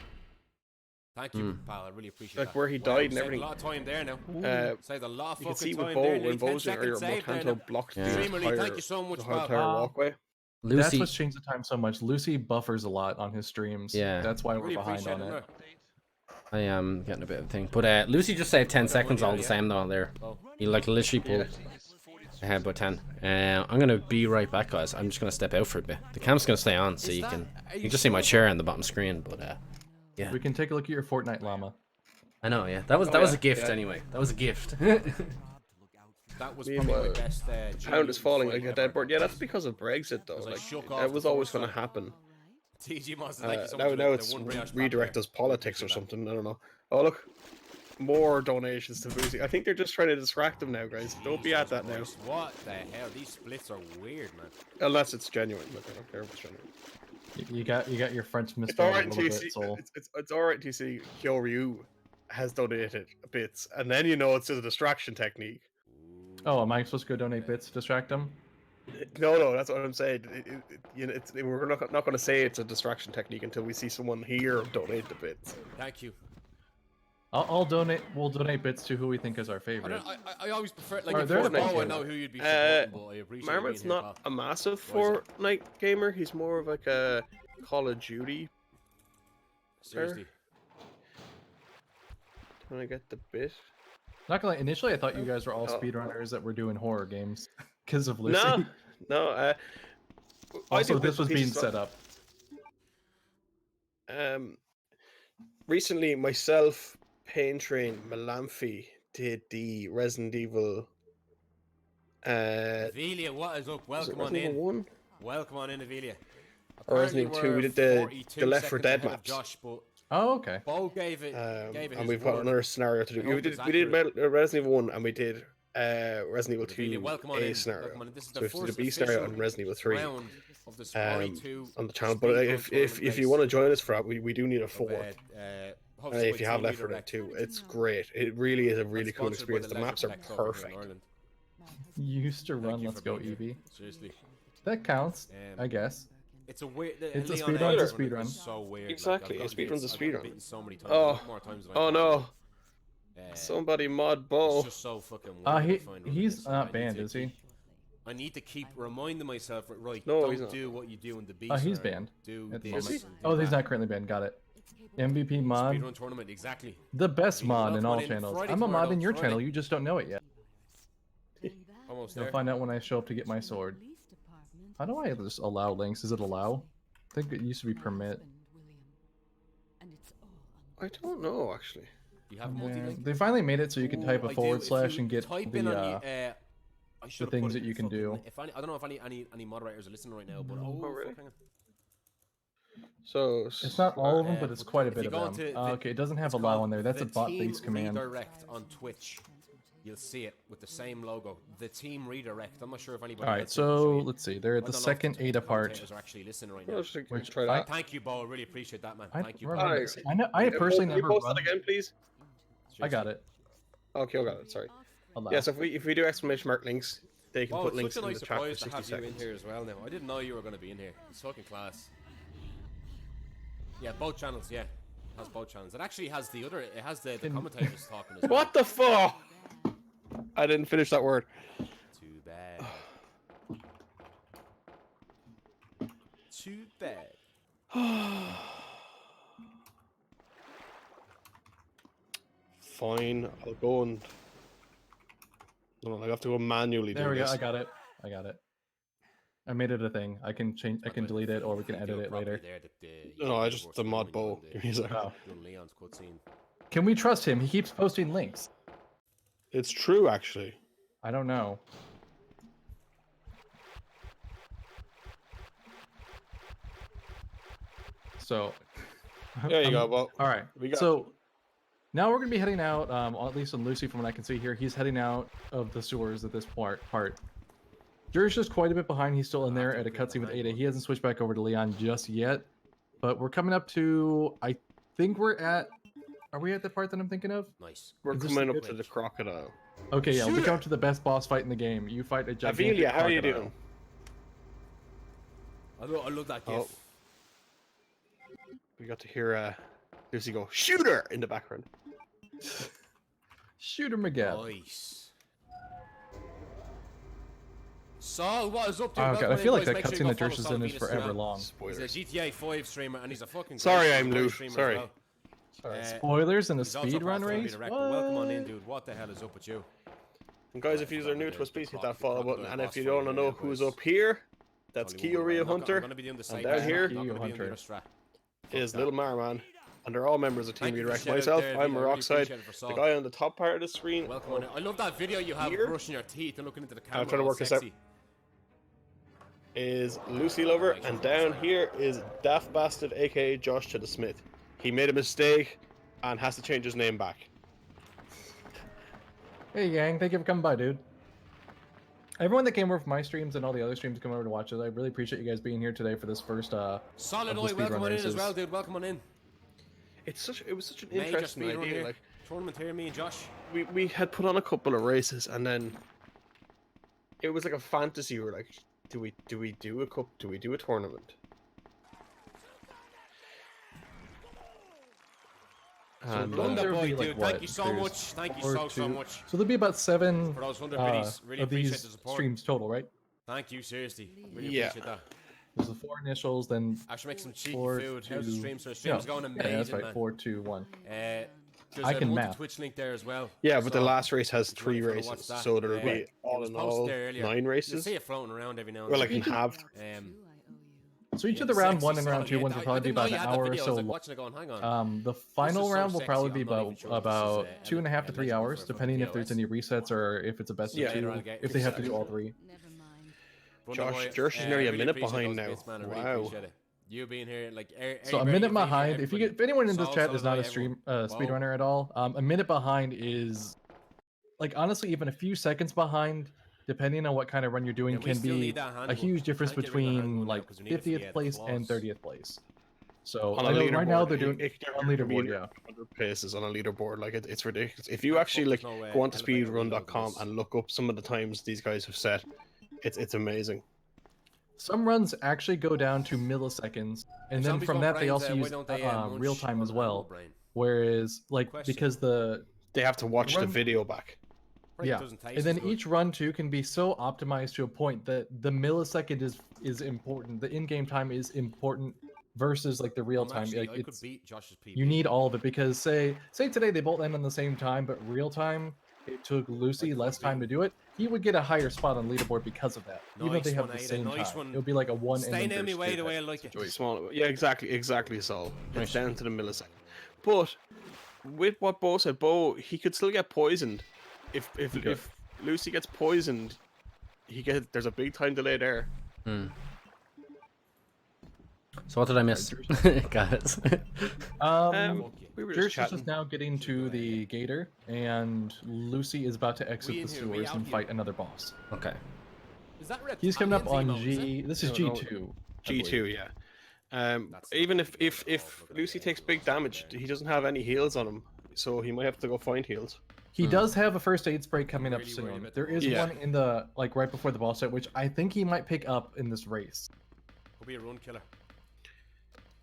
Thank you, pal. I really appreciate Like that. where he Wow, died and saved everything. A lot of time there now. Saved a lot of You can see fucking with time Bo, there. Nearly when 10 Bo's in, or your seconds saved there mutanto now. blocked Yeah. the Streamer Elite, entire, thank you so much, the pal. entire walkway. That's Lucy. what's changed the time so much. Lucy buffers a lot on his streams. Yeah. That's why we're Really behind appreciate on it. it. I am getting a bit of a thing. But Lucy just saved 10 seconds all the same though there. You like literally pulled ahead by 10. I'm gonna be right back, guys. I'm just gonna step out for a bit. The cam's gonna stay on so you can just see my chair on the bottom screen, but yeah. We can take a look at your Fortnite llama. I know, yeah. That was Oh, a yeah, gift yeah. anyway. That was a gift. That was Me probably and my my best. Pound is falling fight like a ever. dead bird. Yeah, that's because of Brexit, though. Because I Like, shook off that was the always first going to time. happen. TG Moss, thank you so much. Now, for now the it's one Brioche redirect back as there. politics or Appreciate that. something. I don't know. Oh, look. More donations to Lucy. I think they're just trying to distract them now, guys. Don't be at that now. Christ, what the hell? These splits are weird, man. Unless it's genuine. Look, I don't care if it's genuine. You got your French It's misspelled alright a until little you bit, see. Soul. It's alright until you see Kyoryu has donated bits, and then you know it's just a distraction technique. Oh, am I supposed to go donate bits to distract them? No, that's what I'm saying. We're not going to say it's a distraction technique until we see someone here donate the bits. Thank you. I'll donate. We'll donate bits to who we think is our I, favorite. don't, I always prefer like Alright, if they're you're the best Bo, I ones. know who you'd be supporting, but I appreciate you Marmot's being here, not pal. a massive Why is it? Fortnite gamer. He's more of like a Call of Duty. Seriously. Can I get the bit? Not gonna lie, initially I thought you guys were all Oh. speedrunners that were doing horror games because of Lucy. No. I Also, do this bits was and being pieces set up. Recently, myself, Pain Train, Malamphy did the Resident Evil. Avelia, what is up? Was it Welcome on Resident Evil in. 1? Welcome on in, Avelia. Or Resident Evil 2, we did the Left 4 Dead maps. Josh, but Oh, okay. Bo gave it And his we've got word. another scenario to do. I hope it's We did accurate. Resident Evil 1 and we did Resident Evil Avelia, 2 welcome on A in. scenario. Welcome on in. This is So the we did the first B scenario official on Resident Evil 3 round of the Safari 2 on the channel. But if you want to join us for that, we do need a 4. And if you have Left 4 Dead 2, it's great. It really is a really cool experience. The maps are perfect. You used to run you Let's for Go being here. Eevee. Seriously. That counts, Um, I guess. It's a weird. It's a Leon speedrun's Edwards a run speedrun. is So weird. Exactly, Like, a speedrun's a I've gotten speedrun. bitten so many times. Oh. More times than I Oh thought. no! Uh, Somebody mod It's Bo. just so fucking weird. to find He's this. not I need banned, to is he? keep- I need to keep reminding myself, right? No, don't he's not. do what you do in the beast. Oh, he's banned Do at the this moment. and do Oh, he's that. not currently banned. Got it. MVP mod, Speedrun tournament, exactly. the best Speedrun mod in all tournament channels. Friday I'm a mod tomorrow, in your Friday. channel. You just don't know it yet. Almost You'll there. find out when I show up to get my sword. How do I just allow links? Is it allow? I think it used to be permit. I don't know actually. Do you have Yeah, multi-link? they finally made it so you can type Ooh, a I forward do. slash If you and get type in the on I should have things put it that in you can fucking- do. If I don't know if any moderators are listening right now, but Oh, really? fuck, hang on. So It's not all of them, but it's But quite a if bit you of go them. onto Okay, it doesn't have it's allow called on there. That's a The bot-based Team command. Redirect on Twitch. You'll see it with the same logo. The Team Redirect. I'm not sure if anybody. All right, else can show so you. let's see. They're at I the don't know if second the 8 apart. commentators are actually listening right Well, now. just Which try I- that. Thank you, Bo. I really appreciate that, man. I Thank you. don't bro. remember. I personally Can you never post run. that again, please? I got it. Okay, I got it. Sorry. Allow. Yeah, so if we do exclamation mark links, they can Oh, put it's links such a in nice the chat for surprise to 60 have you in seconds. here as well. Now, I didn't know you were going to be in here. It's fucking class. Yeah, both channels. Yeah, it has both channels. It actually has the other. It has the commentators talking as well. What the fuck? I didn't finish that word. Too bad. Too bad. Fine, I'll go and. No, I have to go manually There do we go. this. I got it. I got it. I made it a thing. I can change. I can delete it, or we can edit it later. No, I just the mod bow. Give me a second. Oh. Leon's cutscene. Can we trust him? He keeps posting links. It's true, actually. I don't know. So. There you go. Well, All right. we got So now we're gonna be heading out. At least on Lucy, from what I can see here, he's heading out of the sewers at this part. Jeri's just quite a bit behind. He's still in there at a cutscene with Ada. He hasn't switched back over to Leon just yet. But we're coming up to. I think we're at. Are we at the part that I'm thinking of? Nice. we're Is this coming the up good- to the crocodile. Okay, yeah. We Shooter! come to the best boss fight in the game. You fight a gigantic Avelia, how are you crocodile. doing? I love that Oh. gif. We got to hear Lucy go, shooter, in the background. Shooter Miguel. Nice. So, what is up, dude? Oh Welcome god, I in, feel like boys. that Make sure you cutscene go that follow Josh is Solid in is Venus forever throughout. long. He's a Spoilers. GTA 5 streamer, and he's a fucking Sorry, great I'm great Lou. streamer as Sorry. well. Spoilers in a He's also speedrun part of the race? Redirect, but welcome on in, What? dude. What the hell is up with you? And guys, if you are new to us, please hit that follow button. crocodile And if boss you fight don't here, know boys. who's up here, that's Only one way. Kyoria I'm Hunter, gonna be doing the and side down strat. here I'm not gonna be doing the Hunter. other strat. is that. Little Marman. And they're all members of Team Thank you for Redirect. the shout-out Myself, there, I'm Vila. I really Rockside. appreciate it for The Sol. guy on the top part of the screen. Welcome on in. I love that video you have Here? brushing your teeth and looking into the camera. I'm trying to all work this out. sexy. Is Lucy Lover, and down here is Daft Bastard, aka JoshtotheSmyth. He made a mistake and has to change his name back. Hey gang, thank you for coming by, dude. Everyone that came over from my streams and all the other streams come over to watch it, I really appreciate you guys being here today for this first Solid of the Oi, welcome speedrun on in as races. well, dude. Welcome on in. It was such an Major interesting speedrun idea. here. Like Tournament here, me and Josh. we had put on a couple of races, and then it was like a fantasy. We're like, do we do a cup? Do we do a tournament? And, Love that there would boy, be, like, dude. what? Thank you so There's much. Thank you or so two- much. So there'll be about 7 For those 100 biddies, really of appreciate these the support. streams total, right? Thank you, seriously. Really Yeah. appreciate that. There's the 4 initials, then I should make some cheeky 4, food. 2, How's the stream? So the stream's going amazing, yeah, that's right. man. 4, 2, 1. There's I a can multi math. Twitch link there as well. yeah, but the So, last race has if you 3 wanna watch races, that, so there'll it be all was in posted all there earlier. 9 You'll races. see it floating around every now and Well, I then. can have. So each Yeah, of the the round sexy 1 and round song, 2 yeah, ones will I probably be didn't know about you an had that hour or video. I so was like long. watching it going, hang on. The final so round will sexy, probably I'm be not even about sure if this is, 2.5 to 3 eligible hours, for depending if there's POS. any resets or if it's a best Yeah. of 2, if they have to do all 3. Josh is nearly a minute behind now. Wow. You being here, like, So a minute behind. If anyone in this chat is not a speedrunner at all, a minute behind is, like, honestly, even a few seconds behind, depending on what kind of run you're doing, can be a huge difference between like 50th place and 30th place. So On I a know right now leaderboard, they're doing it on can be leaderboard, yeah. 100 places on a leaderboard. Like it's ridiculous. If you actually like go onto speedrun.com and look up some of the times these guys have set, it's amazing. Some runs actually go down to milliseconds, and then from that they also use real time as well. Whereas, like, because They have to watch the Run- video back. yeah, and then each run too can be so optimized to a point that the millisecond is important. The in-game time is important versus like the real time. Like, I could it's beat Josh's PB. you need all of it because say today they both end on the same time, but real time it took Lucy less time to do it. He would get a higher spot on leaderboard because of that, even if they Nice have one, the Ada, same nice time. one. It would be like a 1 Stay and then near me versus way 2 the way I type like it. situation. Small. Yeah, exactly so. It's down to the millisecond. But with what Bo said, he could still get poisoned. If Lucy gets poisoned, there's a big time delay there. So what did I miss, guys? We were Jersh just is chatting. just now getting to the gator, and Lucy is about to exit the sewers and fight another boss. Okay. Is that red? He's coming up on Emote, is it? G. This is No, no. G2. I believe. G2, yeah. That's Even not if really good. Lucy takes big damage, he doesn't have any heals on him, so he might have to go find heals. He does have a first aid spray coming up really worried soon. about There the is Yeah. one in the right before the boss fight, which I think he might pick up in this race. Could be a run killer.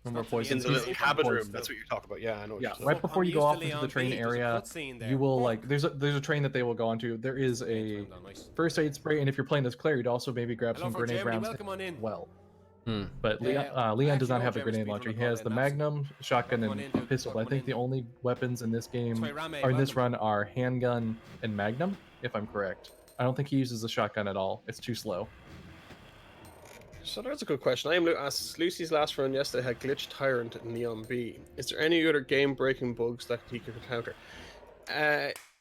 When we're not to the In poisoned. the He's little He's cabin poisoned room, still. that's what you're talking about. Yeah, I know. What Yeah, you're talking right about. before you I'm go used off to into the Leon train B, there's a area, cutscene there. you will like there's a train that they will go onto. There is a Turned on, nice. first aid spray, and if you're playing as Claire, you'd also maybe grab Hello some from grenade Germany, rounds welcome on in. as well. Hmm. But Yeah, I Leon does actually not know have a German grenade speaking launcher. on He the has call the then, Magnum, shotgun, Welcome on and in, dude. pistol. But I Welcome think on the in. only weapons in this game Sorry, Rame, or in this welcome. run are handgun and Magnum, if I'm correct. I don't think he uses the shotgun at all. It's too slow. So that's a good question. I am asked Lucy's last run yesterday had glitched Tyrant and Neon B. Is there any other game-breaking bugs that he could encounter?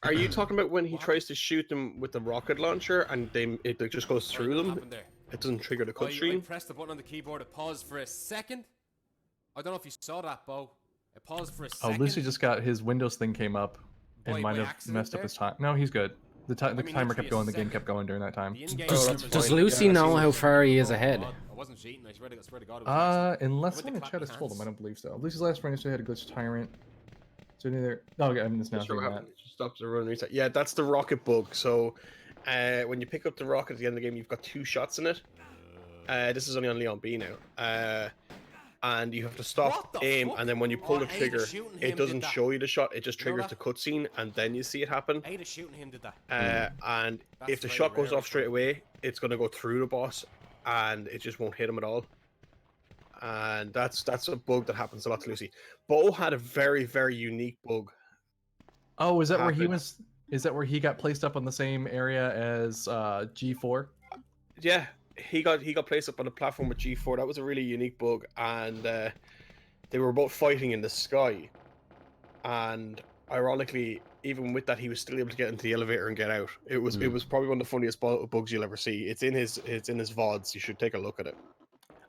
Are you talking about when he tries to shoot them with the rocket launcher and it just goes Sorry, through nothing them? happened there. It doesn't trigger the I cutscene. pressed the button on the keyboard, it paused for a second. I don't know if you saw that, Bo. It paused for a Oh, second. Lucy just got his Windows thing came up and By might have accident messed up there? his time. No, he's good. The I mean, timer literally kept a going. The game second. kept going during that time. The in-game Oh, timer that's Does fine. Lucy Yeah, I know see. how far he is Oh, ahead? God, I wasn't cheating. I swear to God. It was Unless With the someone in clappy chat has told him, I hands. don't believe so. Lucy's last run yesterday had a glitched tyrant. So neither. Oh, okay, I'm just now Just what saying that. happened. Just stops the run reset. Yeah, that's the rocket bug. So when you pick up the rocket at the end of the game, you've got 2 shots in it. This is only on Leon B now. And you have to What stop, the aim, fuck? and then when you pull the Ada trigger, shooting him it did doesn't that. show you the shot. It just You know triggers the that? cutscene, and then you see it happen. Ada shooting him did that. And That's if the very shot goes rare, off straight I away, it's going to go through the boss, and it just won't hit him at all. And that's a bug that happens a lot to Lucy. Bo had a very, very unique bug. Oh, is that where he Happened. was? Is that where he got placed up on the same area as G4? Yeah, he got placed up on a platform with G4. That was a really unique bug, and they were both fighting in the sky. And ironically, even with that, he was still able to get into the elevator and get out. It was probably one of the funniest bugs you'll ever see. It's in his VODs. You should take a look at it.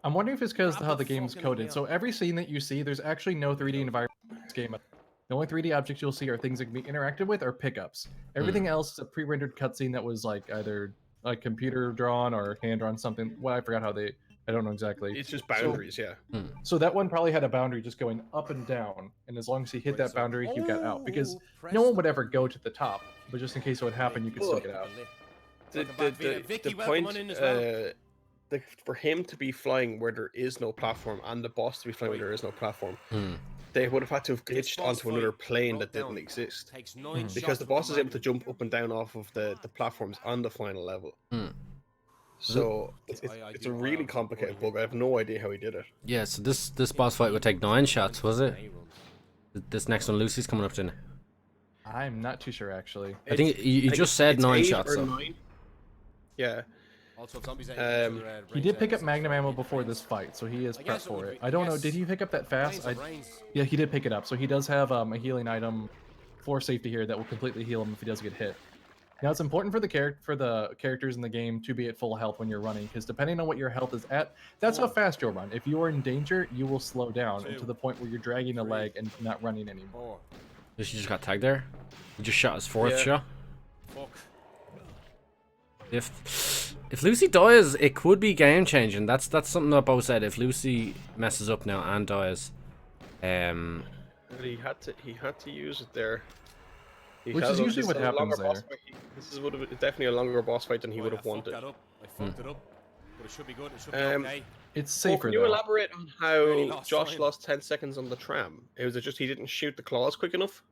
I'm wondering if it's because Grab how the the game's fucking coded. Leon. So every scene that you see, there's actually no 3D environment in this game. The only 3D objects you'll see are things that can be interacted with or pickups. Everything else is a pre-rendered cutscene that was like either like computer drawn or hand drawn something. Well, I forgot how they. I don't know exactly. It's just boundaries, yeah. So that one probably had a boundary just going up and down, and as long as he hit that boundary, he got out. Because no one would ever go to the top, but just in case it would happen, you could still get out. The point, for him to be flying where there is no platform and the boss to be flying where there is no platform, they would have had to have glitched onto another plane that didn't exist. Because the boss is able to jump up and down off of the platforms on the final level. So it's a really complicated bug. I have no idea how he did it. Yeah, so this boss fight would take 9 shots, was it? This next one Lucy's coming up to. I'm not too sure actually. I think you just said 9 8 shots. or So. 9. Yeah. He did pick up Magnum ammo before this fight, so he is prepped for it. I don't know, did he pick up that fast? Yeah, he did pick it up. So he does have a healing item for safety here that will completely heal him if he does get hit. Now it's important for the characters in the game to be at full health when you're running, because depending on what your health is at, that's how fast you'll run. If you are in danger, you will slow down to the point where you're dragging a leg and not running anymore. Lucy just got tagged there. He just shot his 4th shot. Fuck. If Lucy dies, it could be game changing. That's something that Bo said. If Lucy messes up now and dies, But he had to use it there. Which is usually what happens there. This would have definitely a longer boss fight than he would have wanted. I fucked it up, but it should be good. It should be okay. It's Well, safer can you though. elaborate on Really how lost Josh time. lost 10 seconds on the tram? Was it just he didn't shoot the claws quick enough?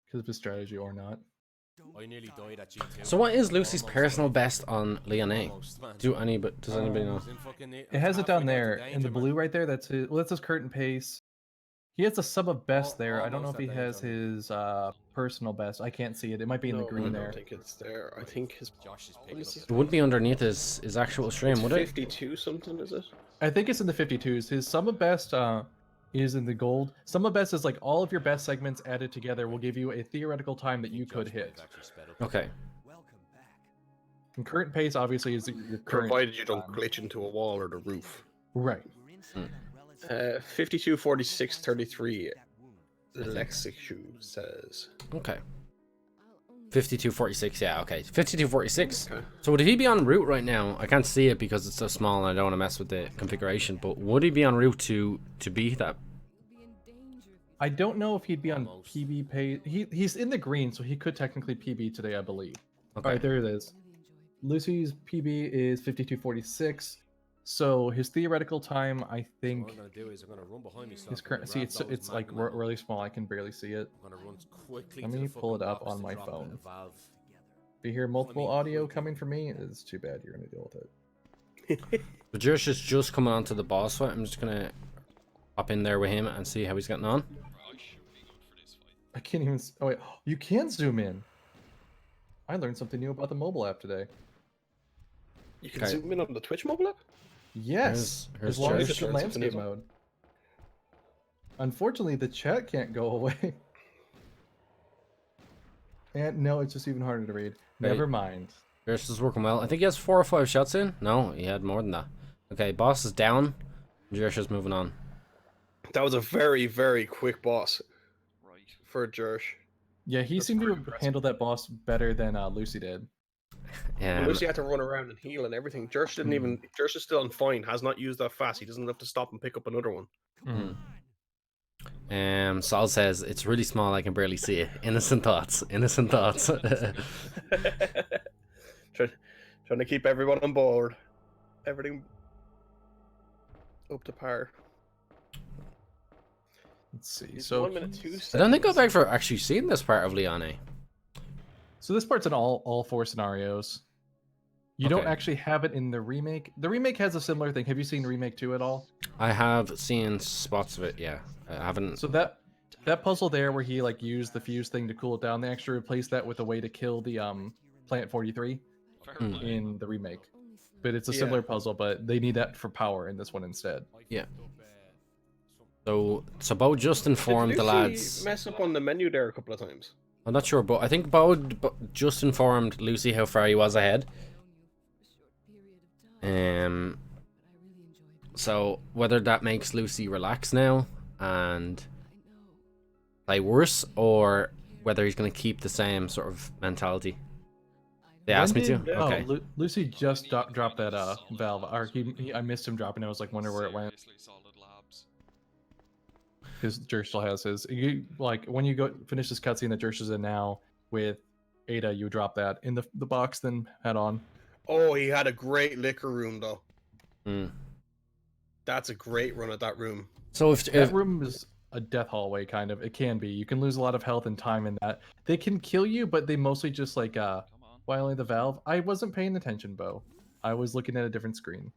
Because of his strategy or not. I nearly died at G2. so what is Lucy's personal best on Leon A? Almost, man. Does anybody know? I was in fucking It has it down there in the blue right there. That's his current pace. He has a sub of best there. I don't know if he has his personal best. I can't see it. It might be in the No, I green don't there. think it's there. I think his Josh is what picking is up his- It wouldn't be underneath his actual stream, it's would it? 52 something, is it? I think it's in the 52s. His sum of best is in the gold. Sum of best is like all of your best segments added together will give you a theoretical time that you could hit. Okay. And current pace obviously is your current. Provided you don't glitch into a wall or the roof. Right. 52, 46, 33. Lexicue says. Okay. 5246, yeah, okay. 5246. Okay. So would he be en route right now? I can't see it because it's so small and I don't want to mess with the configuration, but would he be en route to beat that? I don't know if he'd be on PB pace. He's in the green, so he could technically PB today, I believe. Okay. All right, there it is. Lucy's PB is 5246. So his theoretical time, I What think, I'm gonna do is I'm gonna run behind me. his current. See, it's like really small. I can barely see it. I'm gonna run quickly. Let to me the pull it fucking up box on to my drop phone. a valve. If you hear multiple audio quickly. coming from me, it's too bad. You're gonna deal with it. But Josh is just coming on to the boss fight. I'm just gonna hop in there with him and see how he's getting on. I should be good for this fight. I can't even. Oh wait, you can zoom in. I learned something new about the mobile app today. You can Okay. zoom in on the Twitch mobile app? Yes, Here's as long as Josh. it's in Learn something landscape new. mode. Unfortunately, the chat can't go away. And no, it's just even harder to read. Never mind. Josh is working well. I think he has 4 or 5 shots in. No, he had more than that. Okay, boss is down. Josh is moving on. That was a very, very quick boss Right. for Jersh. Yeah, he That's seemed to pretty have impressive. handled that boss better than Lucy did. Lucy had to run around and heal and everything. Jersh didn't even. Jersh is still on fine. Has not used that fast. He doesn't have to stop and pick up another one. Saul says it's really small. I can barely see it. Innocent thoughts. Innocent thoughts. Trying to keep everyone on board. Everything up to par. Let's see. He's So 1 minute 2 seconds. I don't think I've ever actually seen this part of Leone. So this part's in all 4 scenarios. You don't Okay. actually have it in the remake. The remake has a similar thing. Have you seen Remake 2 at all? I have seen spots of it. Yeah, I haven't. So that puzzle there where he like used the fuse thing to cool it down, they actually replaced that with a way to kill the Planet 43 Fair Hmm. play. in the remake. But it's a Yeah. similar puzzle, but they need that for power in this one instead. Yeah. So Bo just informed Did the Lucy lads. mess up on the menu there a couple of times? I'm not sure, but I think Bo just informed Lucy how far he was ahead. So whether that makes Lucy relax now and play worse, or whether he's going to keep the same sort of mentality. They asked me to. Oh, Okay. Lucy just dropped that valve. Or I missed him dropping it. I was like, wonder where it went. Seriously solid labs. Because Jersh still has his. You like when you go finish this cutscene that Jersh is in now with Ada, you drop that in the box, then head on. Oh, he had a great liquor room though. Mm. That's a great run at that room. So if That room is a death hallway, kind of. It can be. You can lose a lot of health and time in that. They can kill you, but they mostly just like Come on. violate the valve. I wasn't paying attention, Bo. I was looking at a different screen.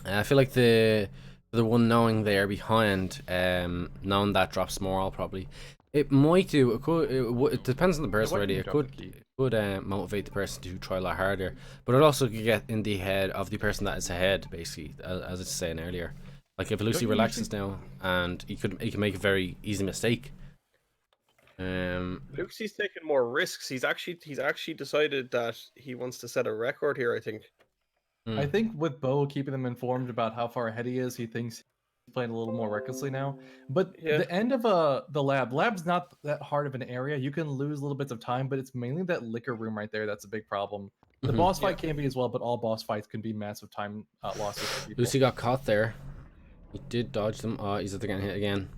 I feel like the one knowing they're behind, knowing that drops morale probably. It might do. It could. It depends on the person. why Really, didn't it you drop could the key? motivate the person to try a lot harder. But it also could get in the head of the person that is ahead, basically, as I was saying earlier. Like if Lucy you relaxes now, and he can make a very easy mistake. Lucy's taking more risks. He's actually decided that he wants to set a record here. I think. I think with Bo keeping them informed about how far ahead he is, he thinks he's playing a little more recklessly now. But Yeah. the end of the lab's not that hard of an area. You can lose little bits of time, but it's mainly that liquor room right there that's a big problem. The Mhm. boss fight can be as well, but all boss fights can be massive time losses for people. Lucy got caught there. He did dodge them. Oh, he's at the getting hit again.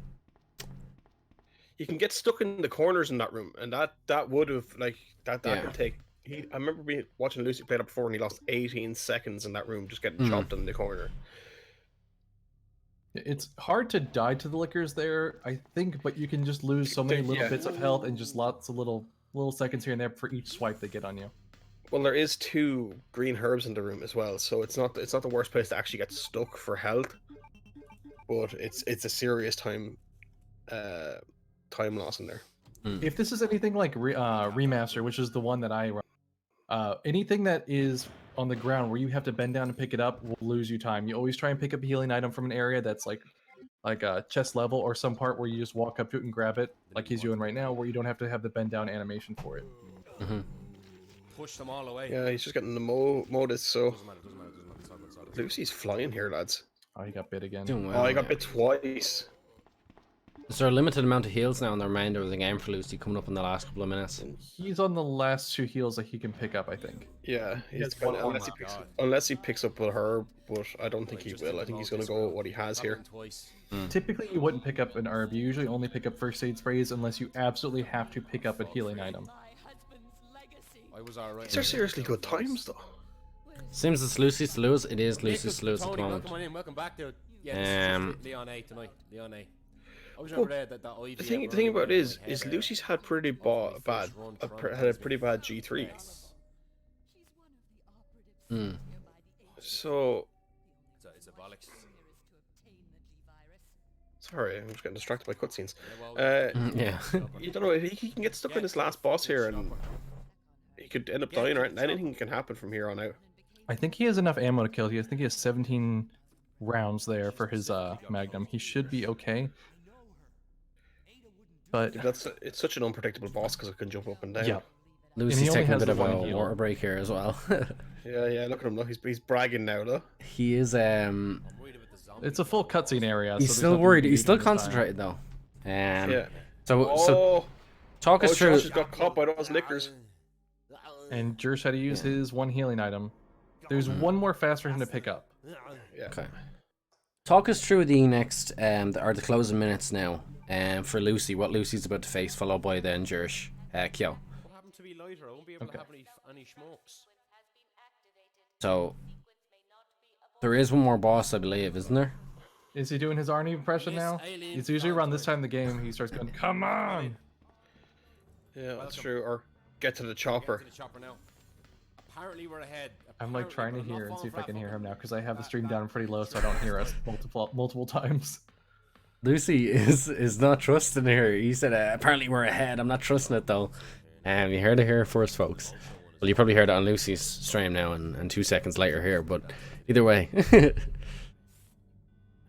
You can get stuck in the corners in that room, and that would have like that Yeah. could take. I remember watching Lucy play that before, and he lost 18 seconds in that room just getting Mhm. chopped in the corner. It's hard to die to the liquors there, I think, but you can just lose so many little Yeah. bits of health and just lots of little seconds here and there for each swipe they get on you. Well, there is 2 green herbs in the room as well, so it's not the worst place to actually get stuck for health, but it's a serious time loss in there. If this is anything like remaster, which is the one that I run, anything that is on the ground where you have to bend down and pick it up will lose you time. You always try and pick up a healing item from an area that's like a chest level or some part where you just walk up to it and grab it, like he's doing right now, where you don't have to have the bend down animation for it. Push them all away. Yeah, he's just getting the modus. So Doesn't matter. It's all good. It's all good. Lucy's flying here, lads. Oh, he got bit again. Doing Oh, well. I got bit twice. Is there a limited amount of heals now in the remainder of the game for Lucy coming up in the last couple of minutes? He's on the last 2 heals that he can pick up, I think. Yeah, has gonna, one unless he picks up with her, but I don't think he will. I think he's gonna go with what he has here. Typically, you wouldn't pick up an herb. You usually only pick up first aid sprays unless you absolutely have to pick up a healing item. I was alright. These are seriously good times, though. Seems it's Lucy's to lose. It is Lucy's to lose at the Tony, moment. welcome on in. Welcome back, dude. Yeah, this is just Leon A tonight. Leon A. I was never there. That The thing about it is Lucy's had pretty bad had a pretty bad G3. So It's a bollocks. sorry, I'm just getting distracted by cutscenes. Yeah. You don't know if he can get stuck in this last boss here, and he could end up dying. Or anything can happen from here on out. I think he has enough ammo to kill. I think he has 17 rounds there for his magnum. He should be okay. But It's such an unpredictable boss because it can jump up and down. yeah, Lucy's only taking a has bit the of a one heal. water break here as well. Yeah. Look at him. Look, he's bragging now, though. He is it's a full cutscene area. he's so there's still nothing worried. you He's can still do this time. concentrated though. Yeah. So talk us through. Josh has got caught by those lickers. And Jersh had to use his one healing item. There's one more fast for him to pick up. Yeah. Okay. Talk us through the next or the closing minutes now. For Lucy, what Lucy's about to face, followed by then Jersh, Kyo. What happened to be lighter? I won't be able to have any smokes. So there is one more boss, I believe, isn't there? Is he doing his Arnie impression now? It's usually around this time in the game he starts going, "Come on!" Yeah, that's true. Or get to the chopper. Get to the chopper now. Apparently we're ahead. I'm like trying to Apparently we're hear not and see if I falling can hear flat him now because I have the stream down pretty low so I don't hear us multiple times. Lucy is not trusting her. He said, apparently we're ahead. I'm not trusting it though. You heard it here first, folks. Well, you probably heard it on Lucy's stream now and 2 seconds later here, but either way.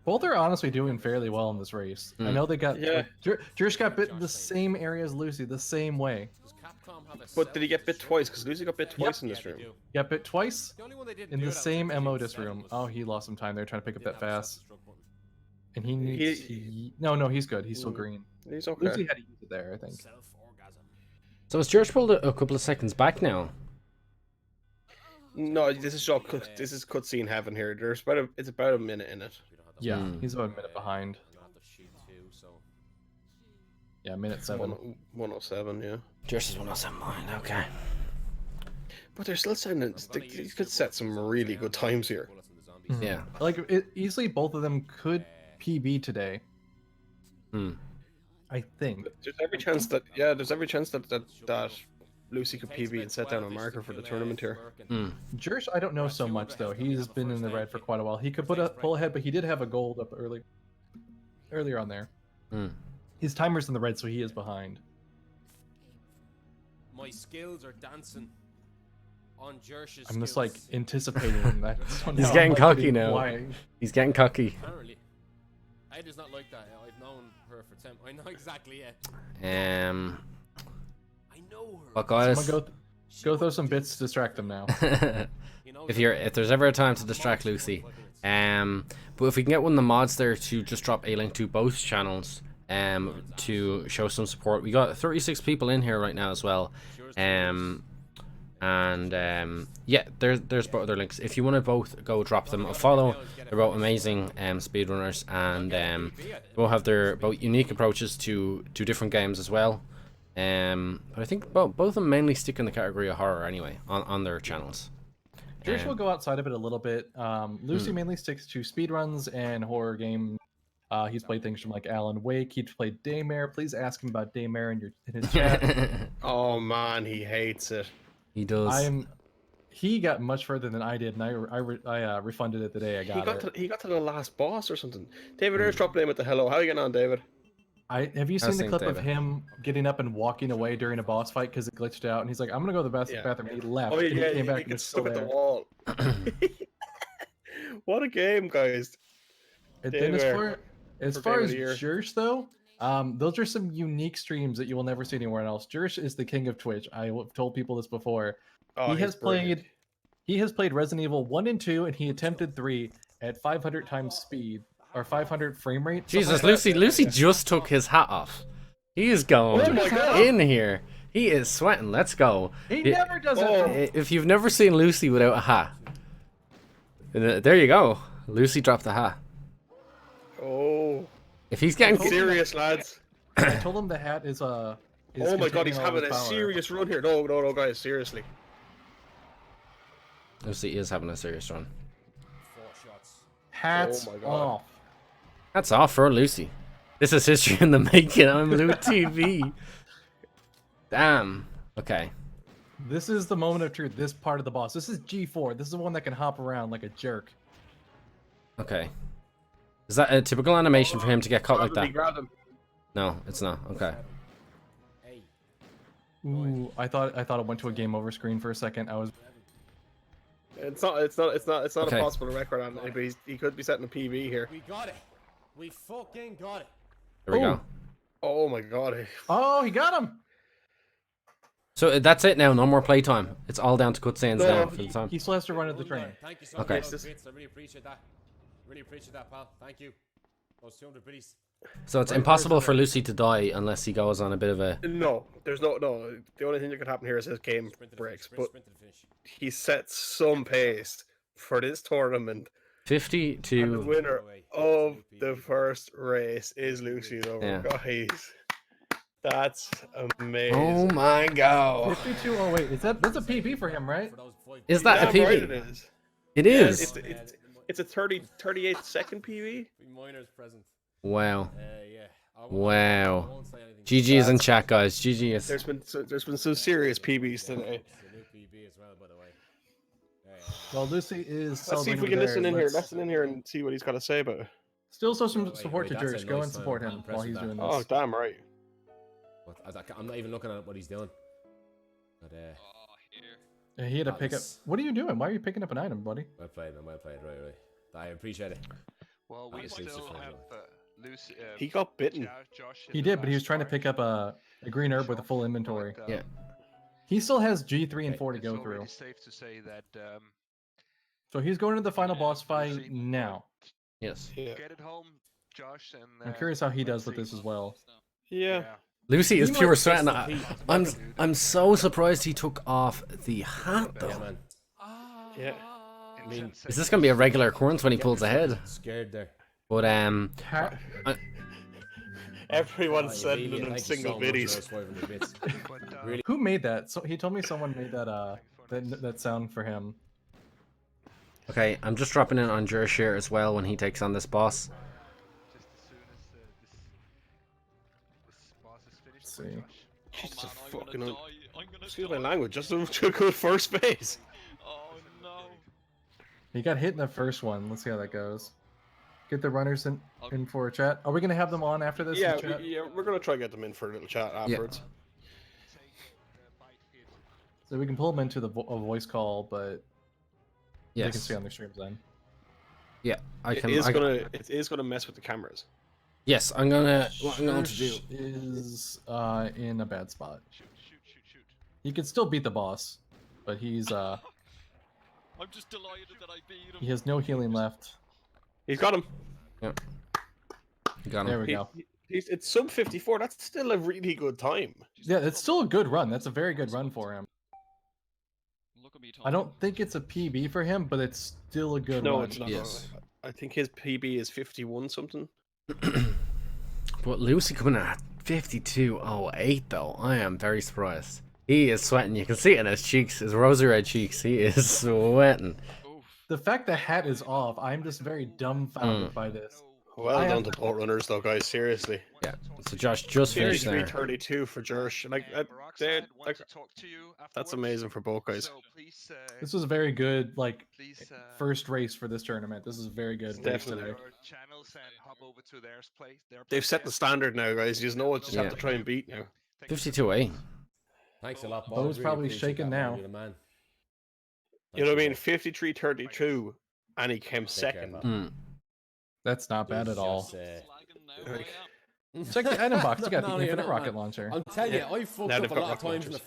Both are honestly doing fairly well in this race. I know they got Jersh got bit in the same area as Lucy, the same way. Does Capcom have a But did he get bit twice? Because Lucy got bit twice in this Yeah, room. they do. Got bit twice The only one they didn't in do the that was same in Modus 7 room. was- Oh, he lost some time there trying to pick up didn't that have a fast. self-destruct button. And he needs No, he's good. He's still green. He's okay. Lucy had to use it there, I think. Self-orgasm. So has Jersh pulled a couple of seconds back now? No, this is cutscene heaven here. It's about a minute in it. We don't have the Yeah, he's about a minute behind. we don't have the sheet too, so Yeah, minute 7. 107, yeah. Jersh is 107 behind, okay. But they're still sounding. They could set some really good times here. bullets in the zombies. Yeah. Like easily both of them could PB today. I think. There's every chance that Lucy could PB and set down a marker for the tournament here. Jersh, I don't know so much though. He's been in the red for quite a while. He could pull ahead, but he did have a gold up earlier on there. His timer's in the red, so he is behind. My skills are dancing on Jersh's I'm just skills. like anticipating that. So He's now getting I'm, like, cocky getting now. quiet. He's getting cocky. Apparently. Ida's not like that. I've known her for 10. I know exactly it. I I know her. But guys, Someone go throw some bits to distract them now. You know, if there's ever a time to distract Lucy, but if we can get one of the mods there to just drop a link to both channels, to show some support. We got 36 people in here right now as well, yeah, there's both other links. If you want to both go drop them a follow, they're both amazing speedrunners, and they both have their both unique approaches to different games as well. But I think both of them mainly stick in the category of horror anyway on their channels. Jersh will go outside of it a little bit. Lucy mainly sticks to speedruns and horror games. He's played things from like Alan Wake. He's played Daymare. Please ask him about Daymare in his chat. Oh man, he hates it. He does. He got much further than I did, and I refunded it the day I got it. He got to the last boss or something. David Earth dropped in with the hello. How you getting on, David? Have you seen How's the things, clip of David? him getting up and walking away during a boss fight because it glitched out, and he's like, "I'm gonna go to the Yeah. bathroom." And he left, Oh and yeah, he came back he and gets it's still stuck at the there. wall. What a game, guys! And Day then there as for far game of as the year. Jersh though, those are some unique streams that you will never see anywhere else. Jersh is the king of Twitch. I have told people this before. Oh, he he's has brilliant. played. He has played Resident Evil 1 and 2, and he attempted 3 at 500 times speed or 500 frame rate. something Jesus, like that. Lucy just took his hat off. He is going Oh my God. in here. He is sweating. Let's go. He never does that. Oh. If you've never seen Lucy without a hat, there you go. Lucy dropped the hat. Oh, If he's getting serious, lads. I told him the hat is Oh my God, he's containing all having his a power. serious run here. No, guys, seriously. Lucy is having a serious run. 4 shots. Hats Oh my God. off. That's all for Lucy. This is history in the making on Blue TV. Damn. Okay. This is the moment of truth. This part of the boss. This is G4. This is the one that can hop around like a jerk. Okay. Is that a typical animation for him to get caught like Probably that? grab him. No, it's not. Okay. 8. Ooh, I thought it went to a game over screen for a second. I was It's not Okay. a possible record on it, but he could be setting a PB here. We got it. We fucking got it. There we go. Oh my God. Oh, he got him. So that's it now. No more playtime. It's all down to cutscenes No, now for the time. He still has to run at the train. Thank you so Okay. much. Bits. I really appreciate that. Really appreciate that, pal. Thank you. Those 200 biddies. So it's impossible for Lucy to die unless he goes on a bit of a. No, there's no. The only thing that could happen here is his game Sprint to the breaks, finish. but Sprint to the finish. he sets some pace for this tournament. 50 And the to. winner of the first race is Lucy over. Yeah. Guys, that's amazing. Oh my god. 52. Oh wait, that's a PB for him, right? For those 5 Is that a Damn right PB? it is. It Yeah, is. it's a 38 second PB. minors present. Wow. Yeah. I Wow. won't say anything. GG is in chat, guys. GG is. There's been some serious PBs today. It's a new PB as well, by the way. Well, Lucy is. Let's see if celebrating we can there. listen in here. Let's Listen in here and see what he's got to say about it. Still show some Wait, support to that's a Jersh. Go nice and sign. support I'm him impressed while he's with doing that. this. Oh, damn right. I'm not even looking at what he's doing. But Oh, here. Yeah, he had to Oh, pick up. this- What are you doing? Why are you picking up an item, buddy? well played, man. Well played. Right. I appreciate it. Well, we That still seems to have Lucy. He got bitten. Josh in He the did, but he was last trying to part. pick up a green herb with a full inventory. But, Yeah. He still has G3 and Okay, 4 to it's go already through. safe to say that So he's going to the final Yeah, boss fight Lucy now. Yes. Yeah. get it home, Josh, and I'm curious how he does with let's this see. as well. Yeah. Lucy is He pure might- sweating. I'm I'm so surprised he took off the hat yeah, though. man. Yeah. In mean, 10 Is this seconds. gonna be a regular occurrence when he pulls ahead? Scared there. But Ha- Everyone's Oh, sending Emilio, them thank you single so much for biddies. those 500 bits. But, Really? Who made that? So he told me someone made that that sound for him. okay, I'm just dropping in on Jersh here as well when he takes on this boss. just as soon as this boss is finished, Let's for see. Josh. Jesus Oh man, I'm fucking gonna un- die. I'm gonna Excuse die. my language. Just a good first base. Oh no. He got hit in the first one. Let's see how that goes. Get the runners in Okay. for a chat. Are we gonna have them on after this? in Yeah, chat? we're gonna try to get them in for a little chat afterwards. Take the bite hit. So we can pull them into the a voice call, but they can Yes. stay on their streams then. Yeah, I It can. is gonna mess with the cameras. Yes, I'm gonna. What I'm going to do. Jersh is in a bad spot. Shoot. He could still beat the boss, but he's I'm just delighted that I beat him. he has no healing left. He's got him. Got There him. we go. It's sub 54. That's still a really good time. Yeah, it's still a good run. That's a very good run for him. Look at me, Tom. I don't think it's a PB for him, but it's still a good No, run. it's not. Yes. I think his PB is 51 something. But Lucy coming at 52.08 though. I am very surprised. He is sweating. You can see it in his cheeks, his rosy red cheeks. He is sweating. Oof. The fact the hat is off, I'm just very dumbfounded by this. Well done to boat runners, though, guys. Seriously. Yeah. So Josh just finished there. 33-32 for Josh. Like, that's amazing for both guys. So please, This was a very good please, first race for this tournament. This is a very good race Definitely. today. your channels and hop over to their place. They've set the standard now, guys. You just know what you have Yeah. to try and beat now. 52-8. Thanks a lot, Bo. Bo's Really probably appreciate shaking that, man. now. You're the man. You know what I mean? Thanks, 53-32, and he came Take care, second. pal. Mm. That's not bad Dude's at all. just, Slagging now, I am. Check the item box. You got No, the you're infinite not, rocket man. launcher. I'm telling you, I fucked Now up they've a got lot of rocket times in the launchers.